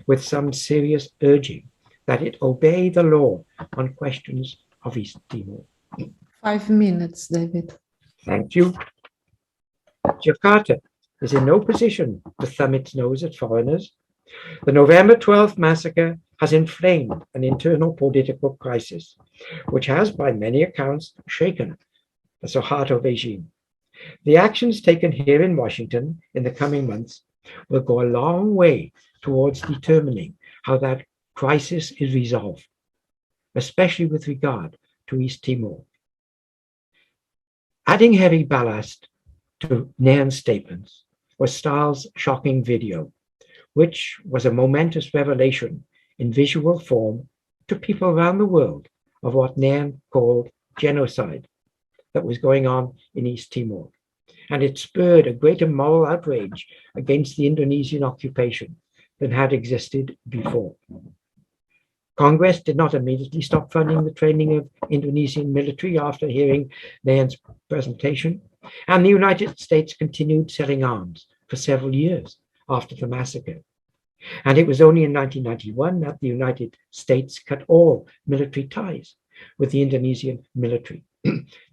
with some serious urging that it obey the law on questions of East Timor.
5 minutes, David.
Thank you. Jakarta is in no position to thumb its nose at foreigners. The November 12th massacre has inflamed an internal political crisis, which has, by many accounts, shaken the Suharto regime. The actions taken here in Washington in the coming months will go a long way towards determining how that crisis is resolved, especially with regard to East Timor. Adding heavy ballast to Nairn's statements was Stahl's shocking video, which was a momentous revelation in visual form to people around the world of what Nairn called genocide that was going on in East Timor. And it spurred a greater moral outrage against the Indonesian occupation than had existed before. Congress did not immediately stop funding the training of Indonesian military after hearing Nairn's presentation, and the United States continued selling arms for several years after the massacre. And it was only in 1991 that the United States cut all military ties with the Indonesian military.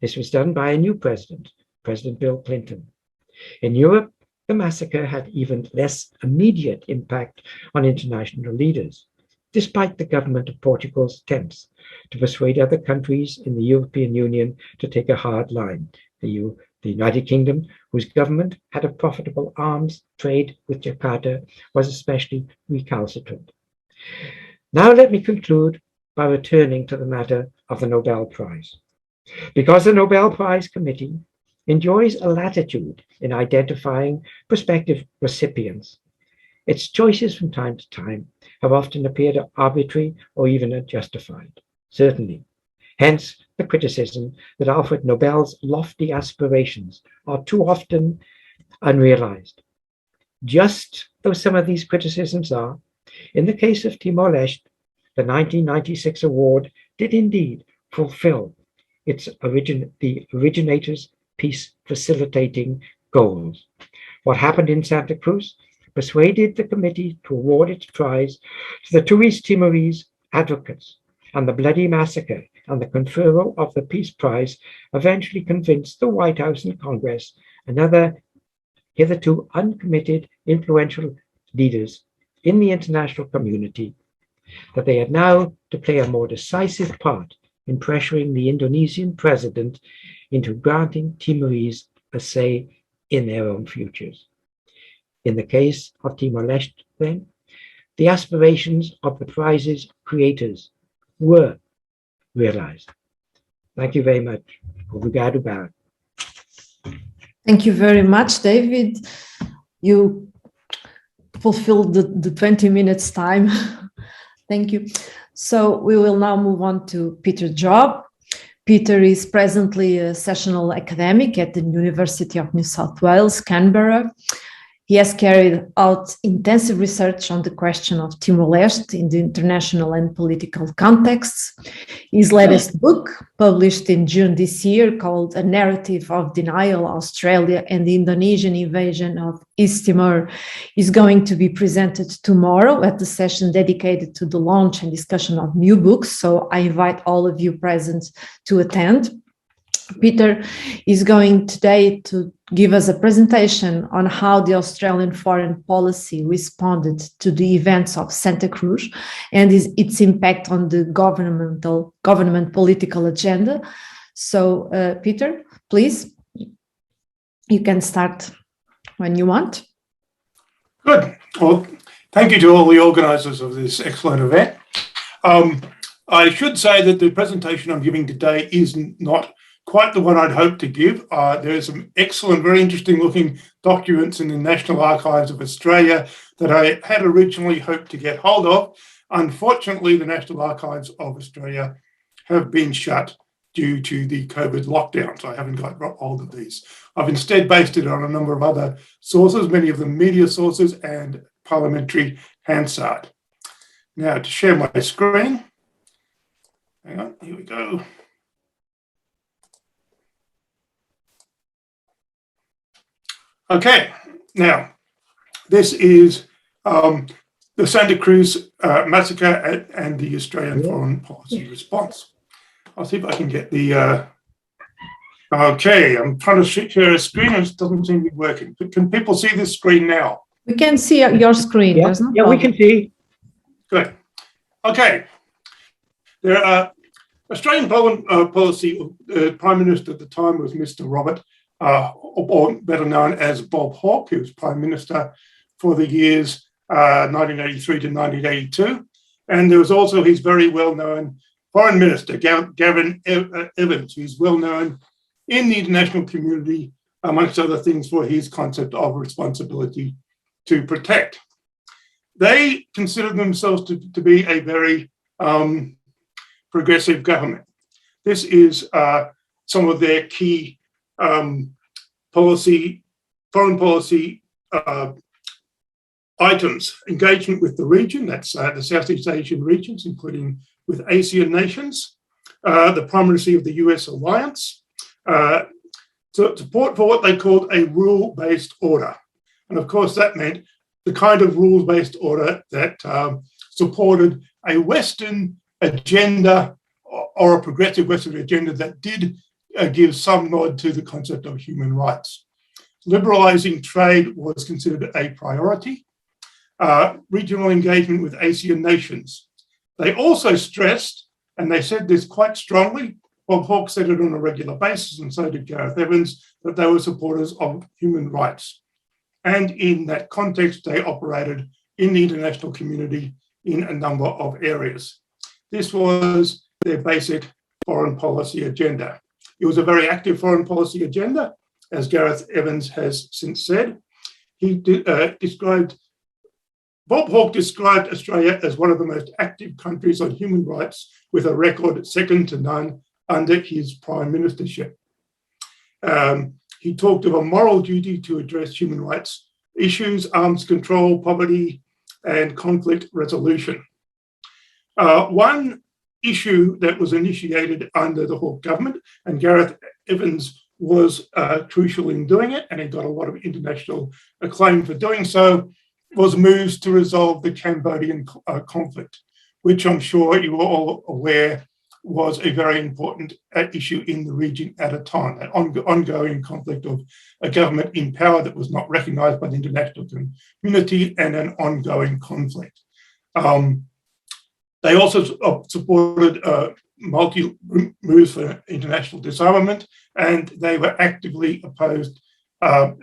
This was done by a new president, President Bill Clinton. In Europe, the massacre had even less immediate impact on international leaders, despite the government of Portugal's attempts to persuade other countries in the European Union to take a hard line. The United Kingdom, whose government had a profitable arms trade with Jakarta, was especially recalcitrant. Now let me conclude by returning to the matter of the Nobel Prize. Because the Nobel Prize Committee enjoys a latitude in identifying prospective recipients, its choices from time to time have often appeared arbitrary or even unjustified, certainly. Hence the criticism that Alfred Nobel's lofty aspirations are too often unrealized. Just though some of these criticisms are, in the case of Timor-Leste, the 1996 award did indeed fulfill the originator's peace facilitating goals. What happened in Santa Cruz persuaded the committee to award its prize to the two East Timorese advocates, and the bloody massacre and the conferral of the Peace Prize eventually convinced the White House and Congress and other hitherto uncommitted influential leaders in the international community that they had now to play a more decisive part in pressuring the Indonesian president into granting Timorese a say in their own futures. In the case of Timor-Leste, then, the aspirations of the prize's creators were realized. Thank you very much. Obrigado, Baron.
Thank you very much, David. You fulfilled the 20 minutes time. Thank you. So we will now move on to Peter Job. Peter is presently a sessional academic at the University of New South Wales, Canberra. He has carried out intensive research on the question of Timor-Leste in the international and political contexts. His latest book, published in June this year, called A Narrative of Denial, Australia and the Indonesian Invasion of East Timor, is going to be presented tomorrow at the session dedicated to the launch and discussion of new books. So I invite all of you present to attend. Peter is going today to give us a presentation on how the Australian foreign policy responded to the events of Santa Cruz and its impact on the government political agenda. So, Peter, please, you can start when you want.
Good. Well, thank you to all the organisers of this excellent event. I should say that the presentation I'm giving today is not quite the one I'd hoped to give. There's some excellent, very interesting looking documents in the National Archives of Australia that I had originally hoped to get hold of. Unfortunately, the National Archives of Australia have been shut due to the COVID lockdown, so I haven't got hold of these. I've instead based it on a number of other sources, many of them media sources and parliamentary Hansard. Now, to share my screen, hang on, here we go. Okay, now this is the Santa Cruz massacre and the Australian foreign policy response. I'll see if I can get the. Okay, I'm trying to share a screen and it doesn't seem to be working. Can people see this screen now?
We can see your screen.
Yeah, yeah, we can see.
Good. Okay. There are Australian foreign policy. Prime Minister at the time was Mr. Robert, or better known as Bob Hawke, who was Prime Minister for the years 1983 to 1982. And there was also his very well-known Foreign Minister, Gavin Evans, who's well-known in the international community, amongst other things, for his concept of responsibility to protect. They considered themselves to be a very progressive government. This is some of their key foreign policy items: engagement with the region, that's the Southeast Asian regions, including with ASEAN nations, the primacy of the US alliance, support for what they called a rule-based order. And of course, that meant the kind of rules-based order that supported a Western agenda or a progressive Western agenda that did give some nod to the concept of human rights. Liberalising trade was considered a priority. Regional engagement with ASEAN nations. They also stressed, and they said this quite strongly, Bob Hawke said it on a regular basis, and so did Gareth Evans, that they were supporters of human rights. And in that context, they operated in the international community in a number of areas. This was their basic foreign policy agenda. It was a very active foreign policy agenda, as Gareth Evans has since said. Bob Hawke described Australia as one of the most active countries on human rights, with a record second to none under his prime ministership. He talked of a moral duty to address human rights issues, arms control, poverty, and conflict resolution. One issue that was initiated under the Hawke government, and Gareth Evans was crucial in doing it, and he got a lot of international acclaim for doing so, was moves to resolve the Cambodian conflict, which I'm sure you are all aware was a very important issue in the region at a time, an ongoing conflict of a government in power that was not recognised by the international community, and an ongoing conflict. They also supported moves for international disarmament, and they were actively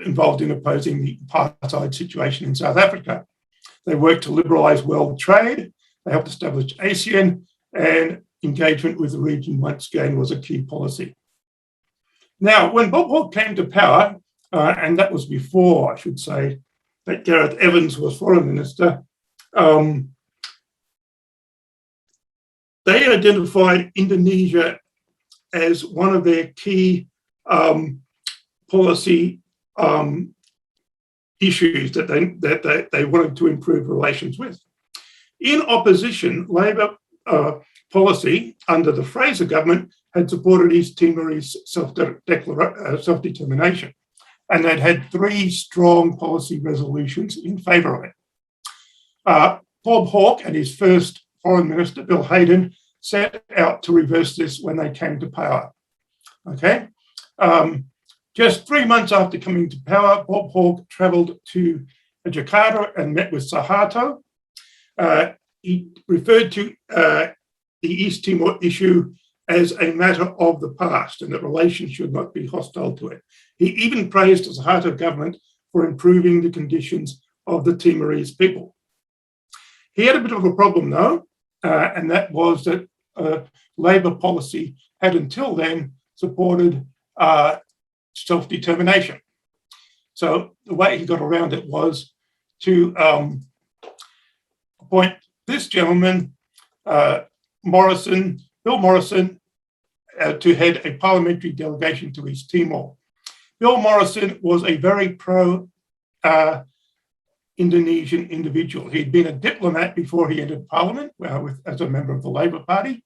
involved in opposing the apartheid situation in South Africa. They worked to liberalise world trade. They helped establish ASEAN, and engagement with the region once again was a key policy. Now, when Bob Hawke came to power, and that was before, I should say, that Gareth Evans was foreign minister, they identified Indonesia as one of their key policy issues that they wanted to improve relations with. In opposition, Labor policy under the Fraser government had supported East Timorese self-determination, and they'd had 3 strong policy resolutions in favour of it. Bob Hawke and his first Foreign Minister, Bill Hayden, set out to reverse this when they came to power. Okay. Just 3 months after coming to power, Bob Hawke travelled to Jakarta and met with Suharto. He referred to the East Timor issue as a matter of the past, and that relations should not be hostile to it. He even praised the Suharto government for improving the conditions of the Timorese people. He had a bit of a problem, though, and that was that Labor policy had until then supported self-determination. So the way he got around it was to appoint this gentleman, Bill Morrison, to head a parliamentary delegation to East Timor. Bill Morrison was a very pro-Indonesian individual. He'd been a diplomat before he entered parliament as a member of the Labor Party.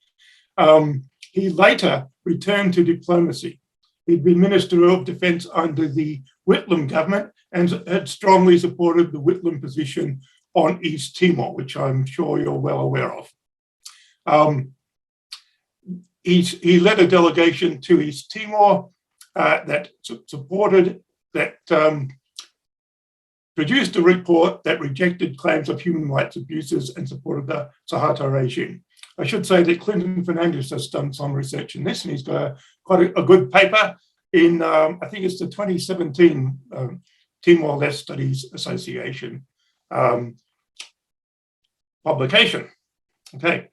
He later returned to diplomacy. He'd been Minister of Defence under the Whitlam government and had strongly supported the Whitlam position on East Timor, which I'm sure you're well aware of. He led a delegation to East Timor that supported, produced a report that rejected claims of human rights abuses and supported the Suharto regime. I should say that Clinton Fernandes has done some research in this, and he's got quite a good paper in, I think it's the 2017 Timor-Leste Studies Association publication. Okay,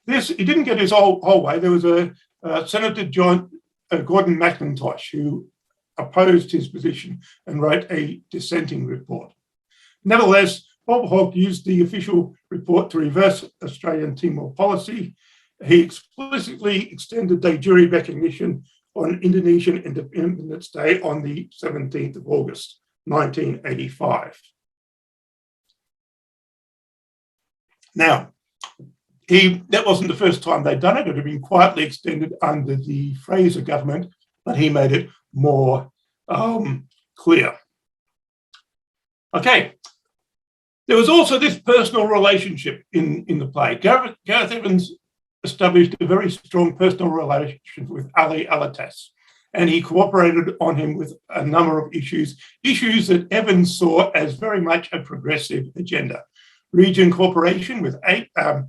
he didn't get his whole way. There was a Senator Gordon McIntosh who opposed his position and wrote a dissenting report. Nevertheless, Bob Hawke used the official report to reverse Australian Timor policy. He explicitly extended de jure recognition on Indonesian Independence Day on the 17th of August, 1985. Now, that wasn't the first time they'd done it. It had been quietly extended under the Fraser government, but he made it more clear. Okay. There was also this personal relationship in the play. Gareth Evans established a very strong personal relationship with Ali Alatas, and he cooperated on him with a number of issues that Evans saw as very much a progressive agenda. Region cooperation with ASEAN,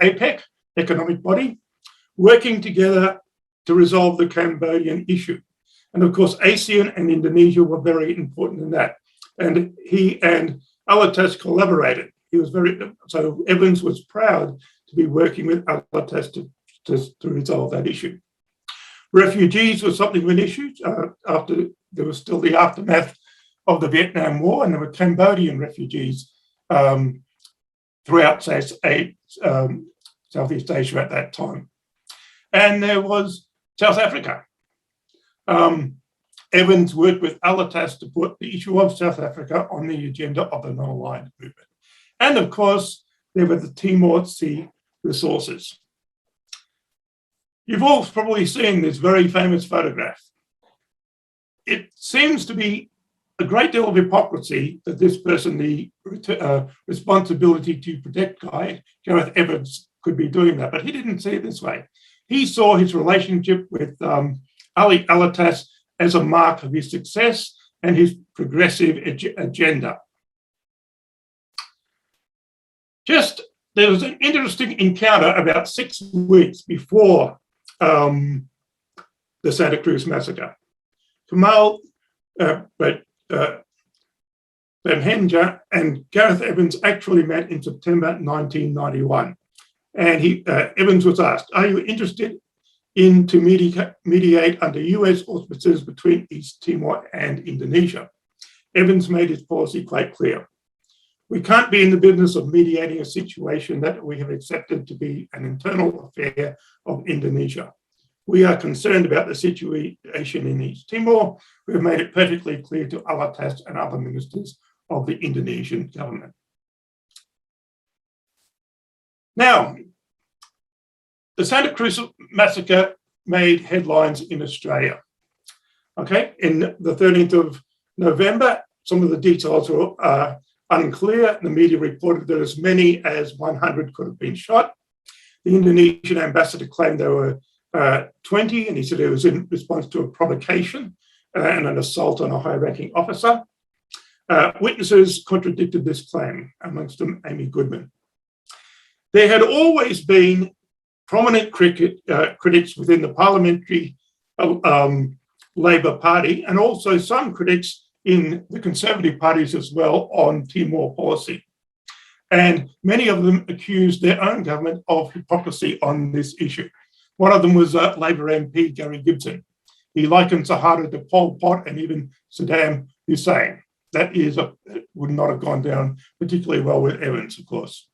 APEC, economic body, working together to resolve the Cambodian issue. And of course, ASEAN and Indonesia were very important in that. And he and Alatas collaborated. So Evans was proud to be working with Alatas to resolve that issue. Refugees was something of an issue after there was still the aftermath of the Vietnam War, and there were Cambodian refugees throughout Southeast Asia at that time. And there was South Africa. Evans worked with Alatas to put the issue of South Africa on the agenda of the non-aligned movement. And of course, there were the Timor Sea resources. You've all probably seen this very famous photograph. It seems to be a great deal of hypocrisy that this person, the responsibility to protect guy, Gareth Evans, could be doing that, but he didn't see it this way. He saw his relationship with Ali Alatas as a mark of his success and his progressive agenda. There was an interesting encounter about 6 weeks before the Santa Cruz Massacre. Kamal Bemhenja and Gareth Evans actually met in September 1991. And Evans was asked, "Are you interested to mediate under US auspices between East Timor and Indonesia?" Evans made his policy quite clear. "We can't be in the business of mediating a situation that we have accepted to be an internal affair of Indonesia. We are concerned about the situation in East Timor. We have made it perfectly clear to Alatas and other ministers of the Indonesian government." Now, the Santa Cruz Massacre made headlines in Australia. Okay, in the 13th of November, some of the details were unclear. The media reported that as many as 100 could have been shot. The Indonesian ambassador claimed there were 20, and he said it was in response to a provocation and an assault on a high-ranking officer. Witnesses contradicted this claim, amongst them Amy Goodman. There had always been prominent critics within the parliamentary Labor Party, and also some critics in the Conservative parties as well on Timor policy. And many of them accused their own government of hypocrisy on this issue. One of them was Labor MP Gary Gibson. He likened Suharto to Pol Pot and even Saddam Hussein. That would not have gone down particularly well with Evans, of course.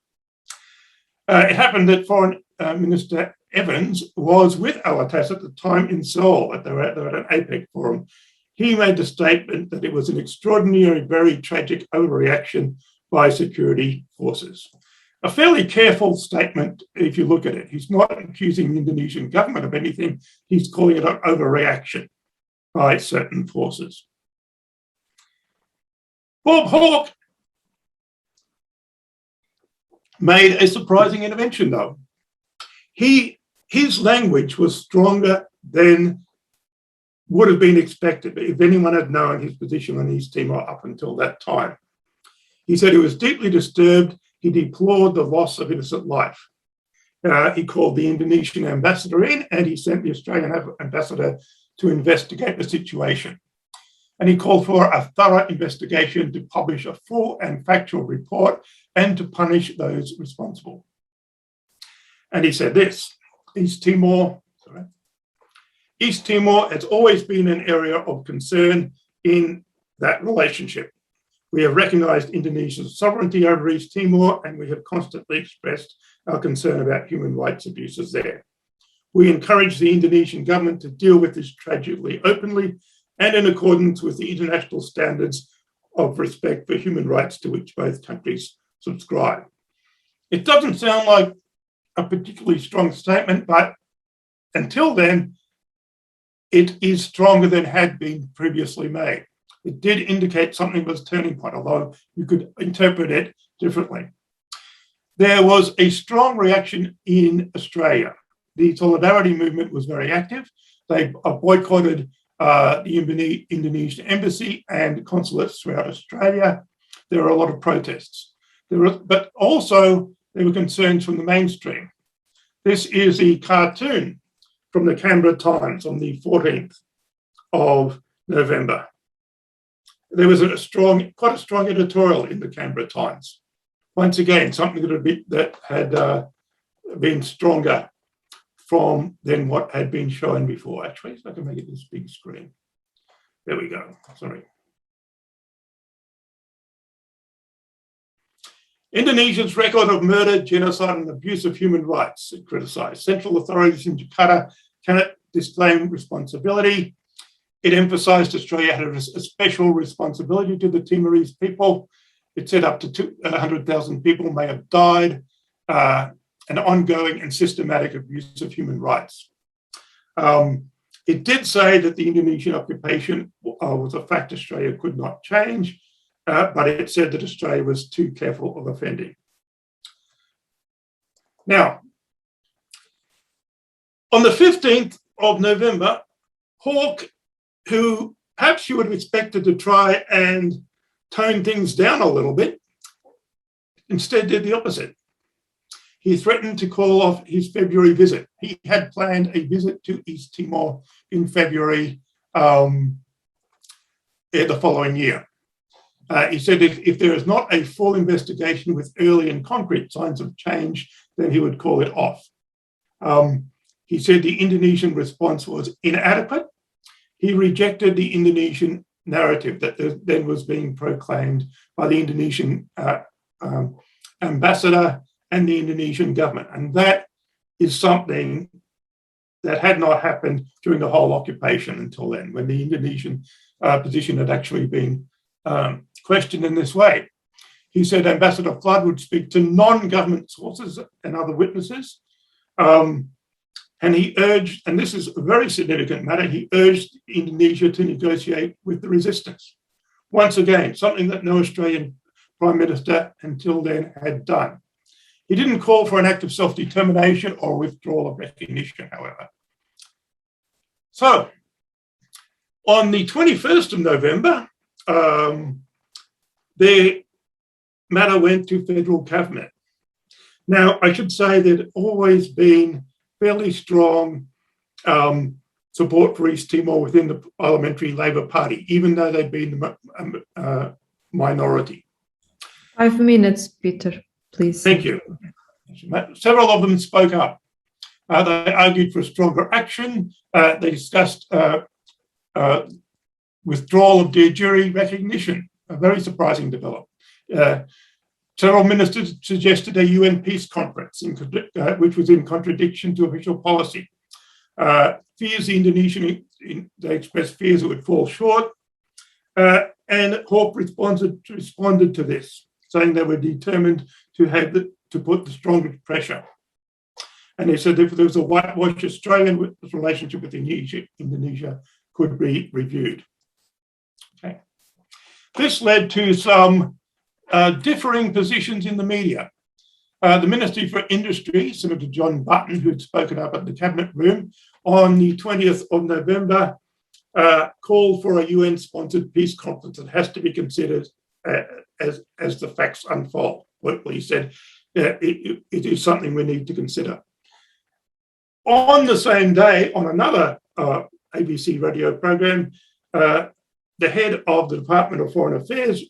It happened that Foreign Minister Evans was with Alatas at the time in Seoul. They were at an APEC forum. He made the statement that it was an extraordinary, very tragic overreaction by security forces. A fairly careful statement if you look at it. He's not accusing the Indonesian government of anything. He's calling it an overreaction by certain forces. Bob Hawke made a surprising intervention, though. His language was stronger than would have been expected if anyone had known his position on East Timor up until that time. He said he was deeply disturbed. He deplored the loss of innocent life. He called the Indonesian ambassador in, and he sent the Australian ambassador to investigate the situation. And he called for a thorough investigation to publish a full and factual report and to punish those responsible. And he said this, East Timor has always been an area of concern in that relationship. We have recognised Indonesia's sovereignty over East Timor, and we have constantly expressed our concern about human rights abuses there. We encourage the Indonesian government to deal with this tragedy openly and in accordance with the international standards of respect for human rights to which both countries subscribe. It doesn't sound like a particularly strong statement, but until then, it is stronger than had been previously made. It did indicate something was turning point, although you could interpret it differently. There was a strong reaction in Australia. The Solidarity movement was very active. They boycotted the Indonesian embassy and consulates throughout Australia. There were a lot of protests. But also there were concerns from the mainstream. This is the cartoon from the Canberra Times on the 14th of November. There was quite a strong editorial in the Canberra Times. Once again, something that had been stronger than what had been shown before. Actually, if I can make it this big screen. There we go. Sorry. Indonesia's record of murder, genocide, and abuse of human rights, it criticised. Central authorities in Jakarta cannot disclaim responsibility. It emphasised Australia had a special responsibility to the Timorese people. It said up to 100,000 people may have died, an ongoing and systematic abuse of human rights. It did say that the Indonesian occupation was a fact Australia could not change, but it said that Australia was too careful of offending. Now, on the 15th of November, Hawke, who perhaps you would have expected to try and tone things down a little bit, instead did the opposite. He threatened to call off his February visit. He had planned a visit to East Timor in February the following year. He said if there is not a full investigation with early and concrete signs of change, then he would call it off. He said the Indonesian response was inadequate. He rejected the Indonesian narrative that then was being proclaimed by the Indonesian ambassador and the Indonesian government. And that is something that had not happened during the whole occupation until then, when the Indonesian position had actually been questioned in this way. He said Ambassador Flood would speak to non-government sources and other witnesses. And he urged, and this is a very significant matter, he urged Indonesia to negotiate with the resistance. Once again, something that no Australian Prime Minister until then had done. He didn't call for an act of self-determination or withdrawal of recognition, however. So, on the 21st of November, the matter went to federal cabinet. Now, I should say that it's always been fairly strong support for East Timor within the Parliamentary Labor Party, even though they'd been the minority.
5 minutes, Peter. please.
Thank you. Several of them spoke up. They argued for stronger action. They discussed withdrawal of de jure recognition, a very surprising development. Several ministers suggested a UN peace conference, which was in contradiction to official policy. Fears the Indonesian, they expressed fears it would fall short. And Hawke responded to this, saying they were determined to put the strongest pressure. And they said if there was a whitewash Australian relationship with Indonesia could be reviewed. Okay. This led to some differing positions in the media. The Ministry for Industry, Senator John Button, who had spoken up at the Cabinet Room on the 20th of November, called for a UN-sponsored peace conference that has to be considered as the facts unfold. What he said, it is something we need to consider. On the same day, on another ABC radio program, the head of the Department of Foreign Affairs,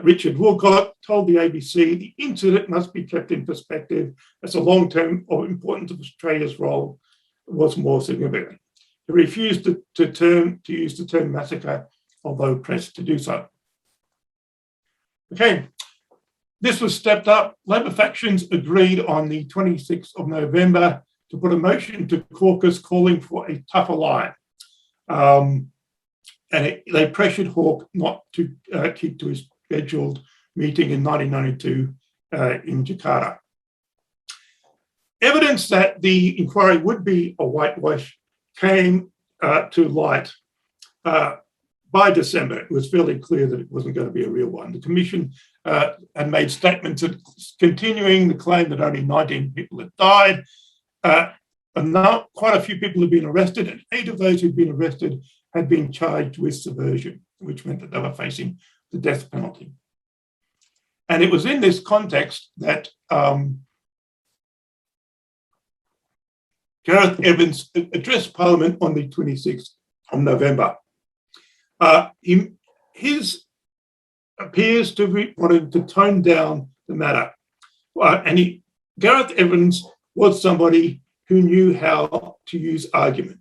Richard Woolcott, told the ABC the incident must be kept in perspective as the long-term importance of Australia's role was more significant. He refused to use the term massacre, although pressed to do so. Okay, this was stepped up. Labor factions agreed on the 26th of November to put a motion to caucus calling for a tougher line. They pressured Hawke not to keep to his scheduled meeting in 1992 in Jakarta. Evidence that the inquiry would be a whitewash came to light by December. It was fairly clear that it wasn't going to be a real one. The Commission had made statements continuing the claim that only 19 people had died. And now quite a few people had been arrested, and 8 of those who'd been arrested had been charged with subversion, which meant that they were facing the death penalty. And it was in this context that Gareth Evans addressed Parliament on the 26th of November. His appears to be wanting to tone down the matter. Gareth Evans was somebody who knew how to use argument.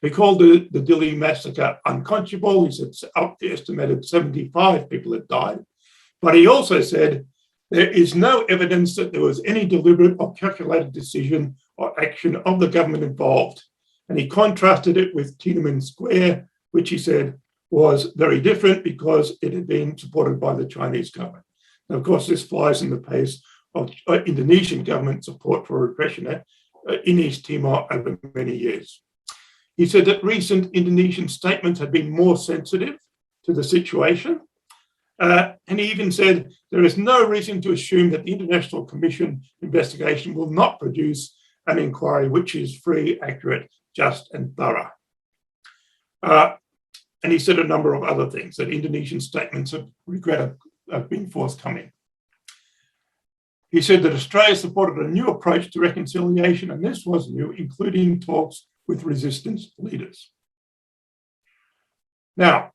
He called the Dili massacre unconscionable. He said up to estimated 75 people had died. But he also said there is no evidence that there was any deliberate or calculated decision or action of the government involved. And he contrasted it with Tiananmen Square, which he said was very different because it had been supported by the Chinese government. Now, of course, this flies in the face of Indonesian government support for repression in East Timor over many years. He said that recent Indonesian statements had been more sensitive to the situation. And he even said there is no reason to assume that the International Commission investigation will not produce an inquiry which is free, accurate, just, and thorough. And he said a number of other things, that Indonesian statements of regret have been forthcoming. He said that Australia supported a new approach to reconciliation, and this was new, including talks with resistance leaders. Now,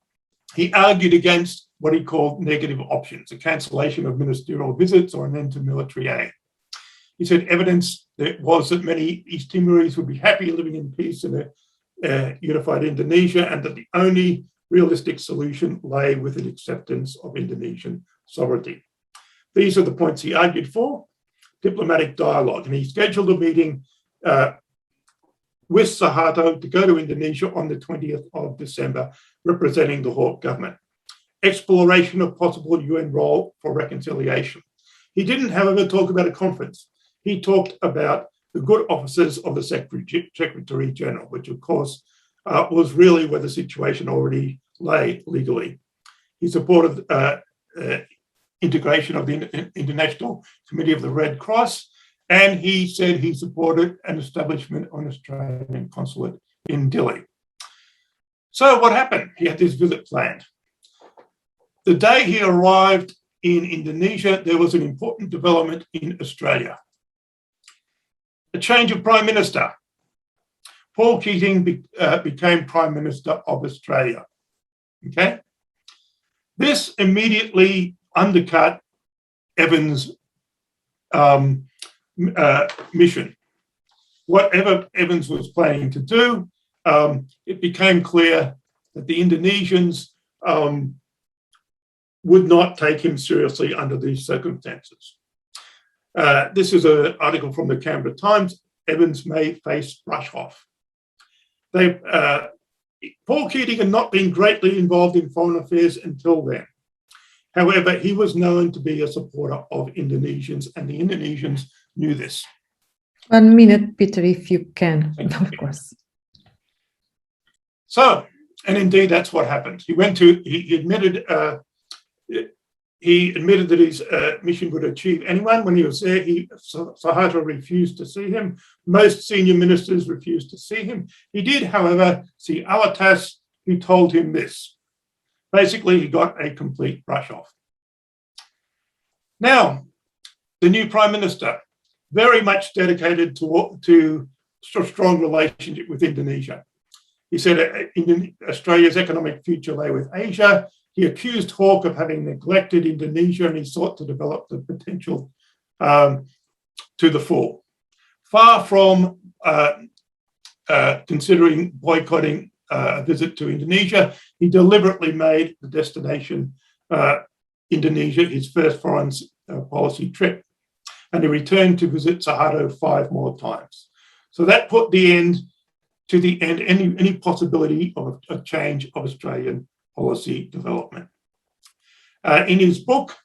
he argued against what he called negative options, a cancellation of ministerial visits or an end to military aid. He said evidence was that many East Timorese would be happy living in peace in a unified Indonesia, and that the only realistic solution lay with an acceptance of Indonesian sovereignty. These are the points he argued for: diplomatic dialogue, and he scheduled a meeting with Suharto to go to Indonesia on the 20th of December, representing the Hawke government. Exploration of possible UN role for reconciliation. He didn't, however, talk about a conference. He talked about the good offices of the Secretary General, which of course was really where the situation already lay legally. He supported integration of the International Committee of the Red Cross, and he said he supported an establishment of an Australian consulate in Dili. So what happened? He had this visit planned. The day he arrived in Indonesia, there was an important development in Australia. A change of Prime Minister. Paul Keating became Prime Minister of Australia. Okay? This immediately undercut Evans' mission. Whatever Evans was planning to do, it became clear that the Indonesians would not take him seriously under these circumstances. This is an article from the Canberra Times. Evans may face brush-off. Paul Keating had not been greatly involved in foreign affairs until then. However, he was known to be a supporter of Indonesians, and the Indonesians knew this.
1 minute, Peter, if you can, of course.
So, and indeed, that's what happened. He admitted that his mission would achieve anyone. When he was there, Suharto refused to see him. Most senior ministers refused to see him. He did, however, see Alatas, who told him this. Basically, he got a complete brush-off. Now, the new Prime Minister, very much dedicated to a strong relationship with Indonesia. He said Australia's economic future lay with Asia. He accused Hawke of having neglected Indonesia, and he sought to develop the potential to the full. Far from considering boycotting a visit to Indonesia, he deliberately made the destination Indonesia his first foreign policy trip, and he returned to visit Suharto 5 more times. So that put any possibility of a change of Australian policy development. In his book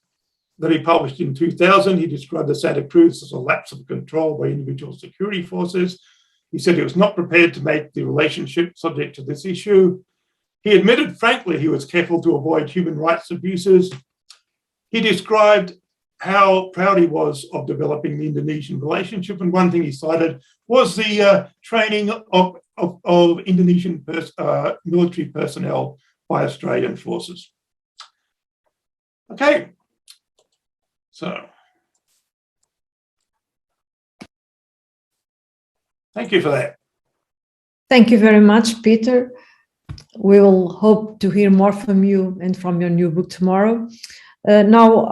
that he published in 2000, he described the Santa Cruz as a lapse of control by individual security forces. He said he was not prepared to make the relationship subject to this issue. He admitted, frankly, he was careful to avoid human rights abuses. He described how proud he was of developing the Indonesian relationship, and one thing he cited was the training of Indonesian military personnel by Australian forces. Okay, so thank you for that.
Thank you very much, Peter. We will hope to hear more from you and from your new book tomorrow. Now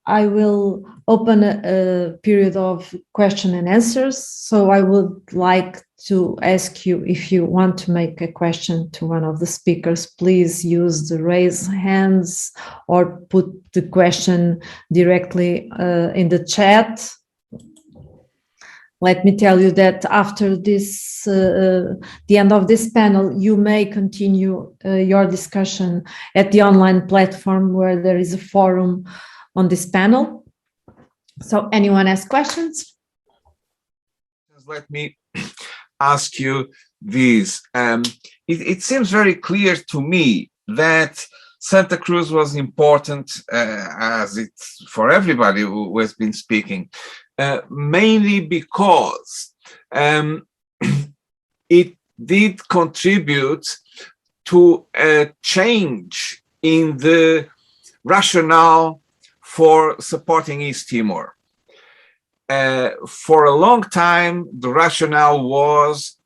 I will open a period of question and answers. So I would like to ask you, if you want to make a question to one of the speakers, please use the raise hands or put the question directly in the chat. Let me tell you that after this, the end of this panel, you may continue your discussion at the online platform where there is a forum on this panel. So anyone has questions?
Let me ask you this. It seems very clear to me that Santa Cruz was important, as it's for everybody who has been speaking, mainly because it did contribute to a change in the rationale for supporting East Timor. For a long time, the rationale was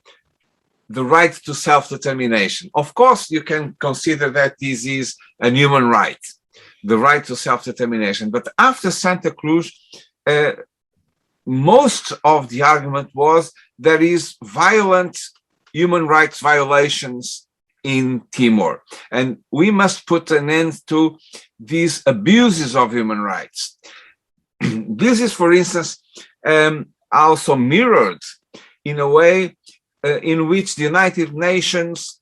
the right to self-determination. Of course, you can consider that this is a human right, the right to self-determination. But after Santa Cruz, most of the argument was there is violent human rights violations in Timor, and we must put an end to these abuses of human rights. This is, for instance, also mirrored in a way in which the United Nations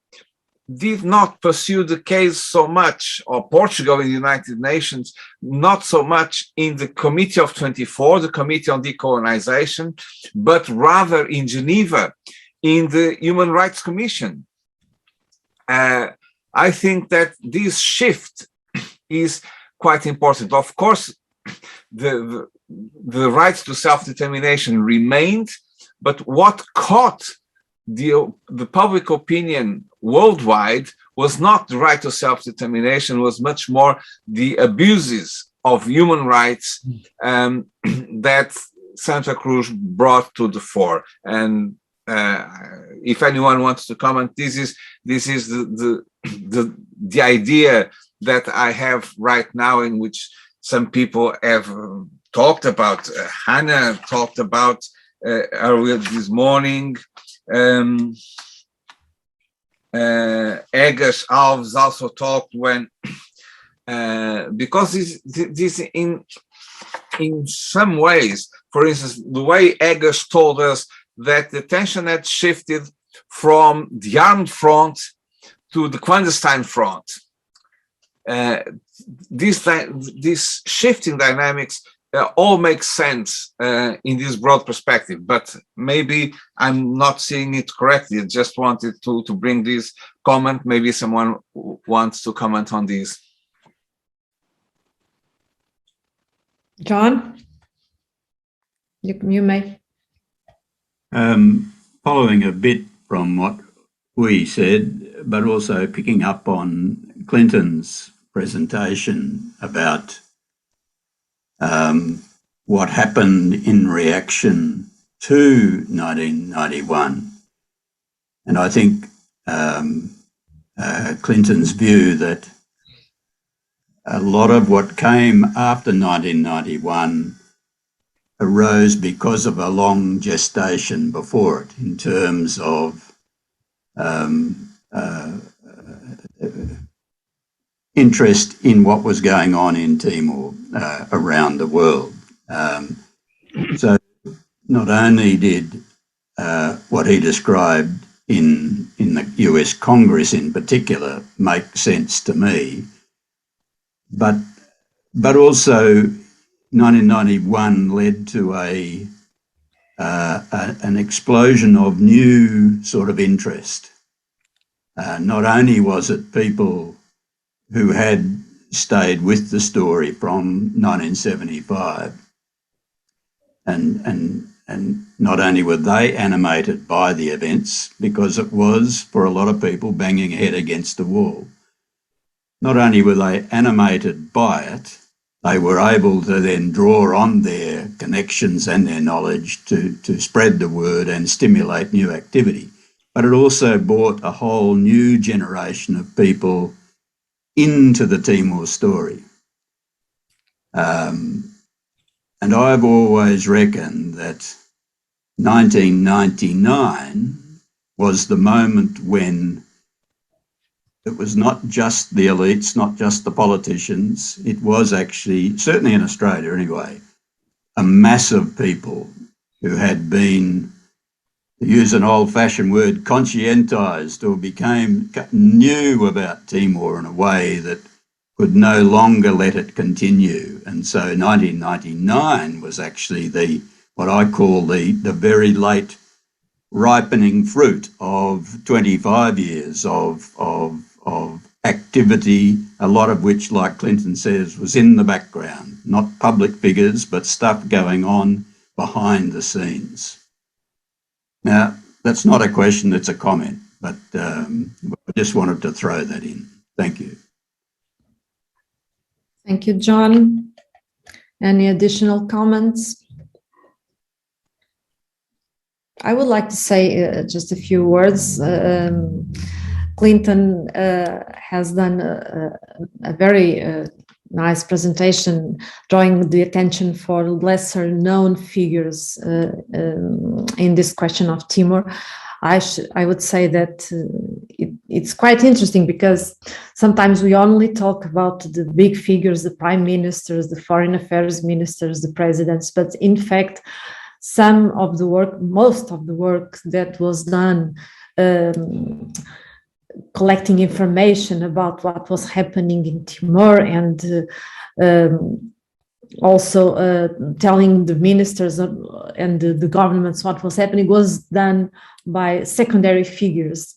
did not pursue the case so much, or Portugal in the United Nations, not so much in the Committee of 24, the Committee on Decolonization, but rather in Geneva, in the Human Rights Commission. I think that this shift is quite important. Of course, the right to self-determination remained, but what caught the public opinion worldwide was not the right to self-determination, was much more the abuses of human rights that Santa Cruz brought to the fore. And if anyone wants to comment, this is the idea that I have right now, in which some people have talked about. Hannah talked about earlier this morning. Egas Alves also talked when, because this in some ways, for instance, the way Egas told us that the tension had shifted from the armed front to the clandestine front. This shifting dynamics all make sense in this broad perspective, but maybe I'm not seeing it correctly. I just wanted to bring this comment. Maybe someone wants to comment on this.
John, you may.
Following a bit from what we said, but also picking up on Clinton's presentation about what happened in reaction to 1991. And I think Clinton's view that a lot of what came after 1991 arose because of a long gestation before it in terms of interest in what was going on in Timor around the world. So not only did what he described in the US Congress in particular make sense to me, but also 1991 led to an explosion of new sort of interest. Not only was it people who had stayed with the story from 1975, and not only were they animated by the events, because it was, for a lot of people, banging head against the wall. Not only were they animated by it, they were able to then draw on their connections and their knowledge to spread the word and stimulate new activity. But it also brought a whole new generation of people into the Timor story. And I've always reckoned that 1999 was the moment when it was not just the elites, not just the politicians. It was actually, certainly in Australia anyway, a mass of people who had been, to use an old-fashioned word, conscientised, or knew about Timor in a way that could no longer let it continue. And so 1999 was actually what I call the very late ripening fruit of 25 years of activity, a lot of which, like Clinton says, was in the background, not public figures, but stuff going on behind the scenes. Now, that's not a question, it's a comment, but I just wanted to throw that in. Thank you.
Thank you, John. Any additional comments? I would like to say just a few words. Clinton has done a very nice presentation, drawing the attention for lesser known figures in this question of Timor. I would say that it's quite interesting because sometimes we only talk about the big figures, the prime ministers, the foreign affairs ministers, the presidents, but in fact, some of the work, most of the work that was done collecting information about what was happening in Timor and also telling the ministers and the governments what was happening was done by secondary figures.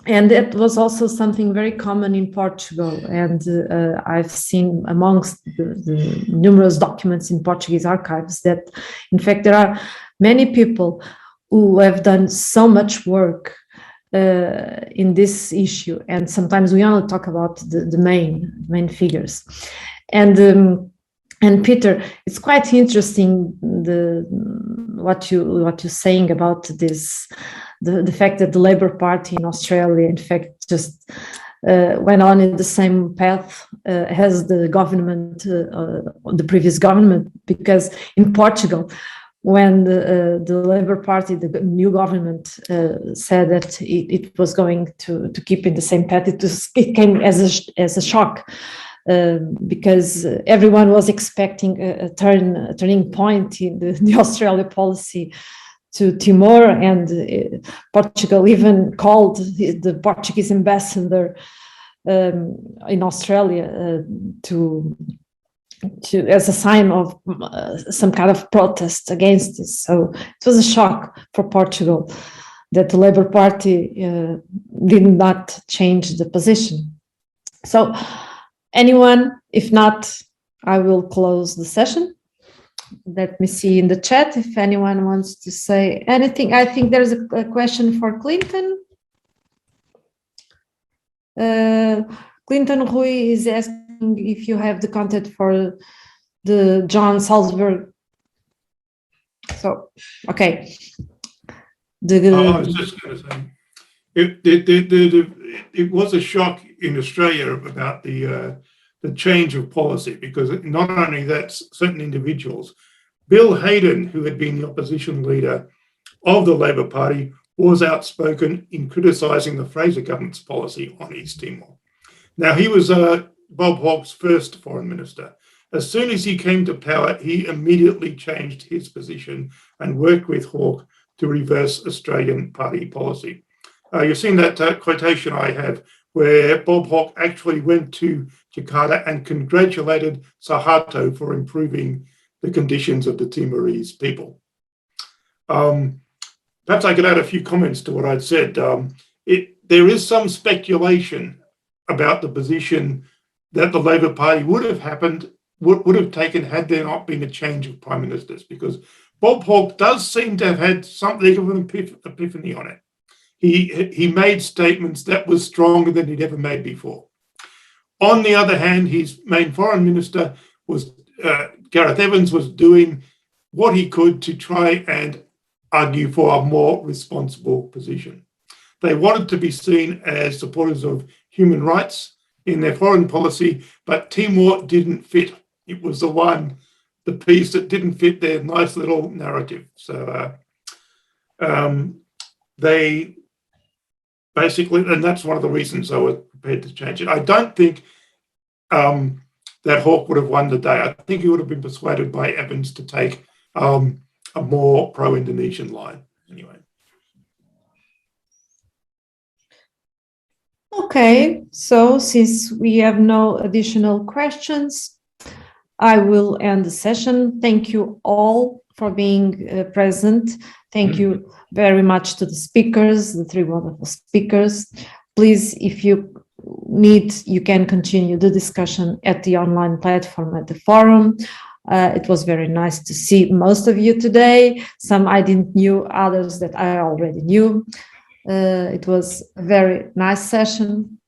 And it was also something very common in Portugal. And I've seen amongst the numerous documents in Portuguese archives that, in fact, there are many people who have done so much work in this issue. And sometimes we only talk about the main figures. And Peter, it's quite interesting what you're saying about this, the fact that the Labour Party in Australia, in fact, just went on in the same path as the government, the previous government, because in Portugal, when the Labour Party, the new government, said that it was going to keep in the same path, it came as a shock, because everyone was expecting a turning point in the Australia policy to Timor, and Portugal even called the Portuguese ambassador in Australia to as a sign of some kind of protest against this. So it was a shock for Portugal that the Labour Party did not change the position. So anyone, if not, I will close the session. Let me see in the chat if anyone wants to say anything. I think there's a question for Clinton. Clinton Rui is asking if you have the content for the John Salzburg. So, okay.
I was just going to say, it was a shock in Australia about the change of policy, because not only that, certain individuals, Bill Hayden, who had been the opposition leader of the Labor Party, was outspoken in criticising the Fraser government's policy on East Timor. Now, he was Bob Hawke's first foreign minister. As soon as he came to power, he immediately changed his position and worked with Hawke to reverse Australian party policy. You've seen that quotation I have, where Bob Hawke actually went to Jakarta and congratulated Suharto for improving the conditions of the Timorese people. Perhaps I could add a few comments to what I'd said. There is some speculation about the position that the Labor Party would have taken had there not been a change of prime ministers, because Bob Hawke does seem to have had something of an epiphany on it. He made statements that were stronger than he'd ever made before. On the other hand, his main foreign minister was Gareth Evans, was doing what he could to try and argue for a more responsible position. They wanted to be seen as supporters of human rights in their foreign policy, but Timor didn't fit. It was the piece that didn't fit their nice little narrative. So they basically, and that's one of the reasons I was prepared to change it. I don't think that Hawke would have won the day. I think he would have been persuaded by Evans to take a more pro-Indonesian line anyway.
Okay, so since we have no additional questions, I will end the session. Thank you all for being present. Thank you very much to the speakers, the three wonderful speakers. Please, if you need, you can continue the discussion at the online platform at the forum. It was very nice to see most of you today. Some I didn't know, others that I already knew. It was a very nice session.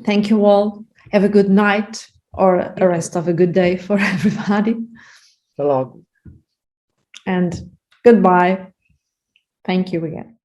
Thank you all. Have a good night or the rest of a good day for everybody.
Hello.
And goodbye. Thank you again.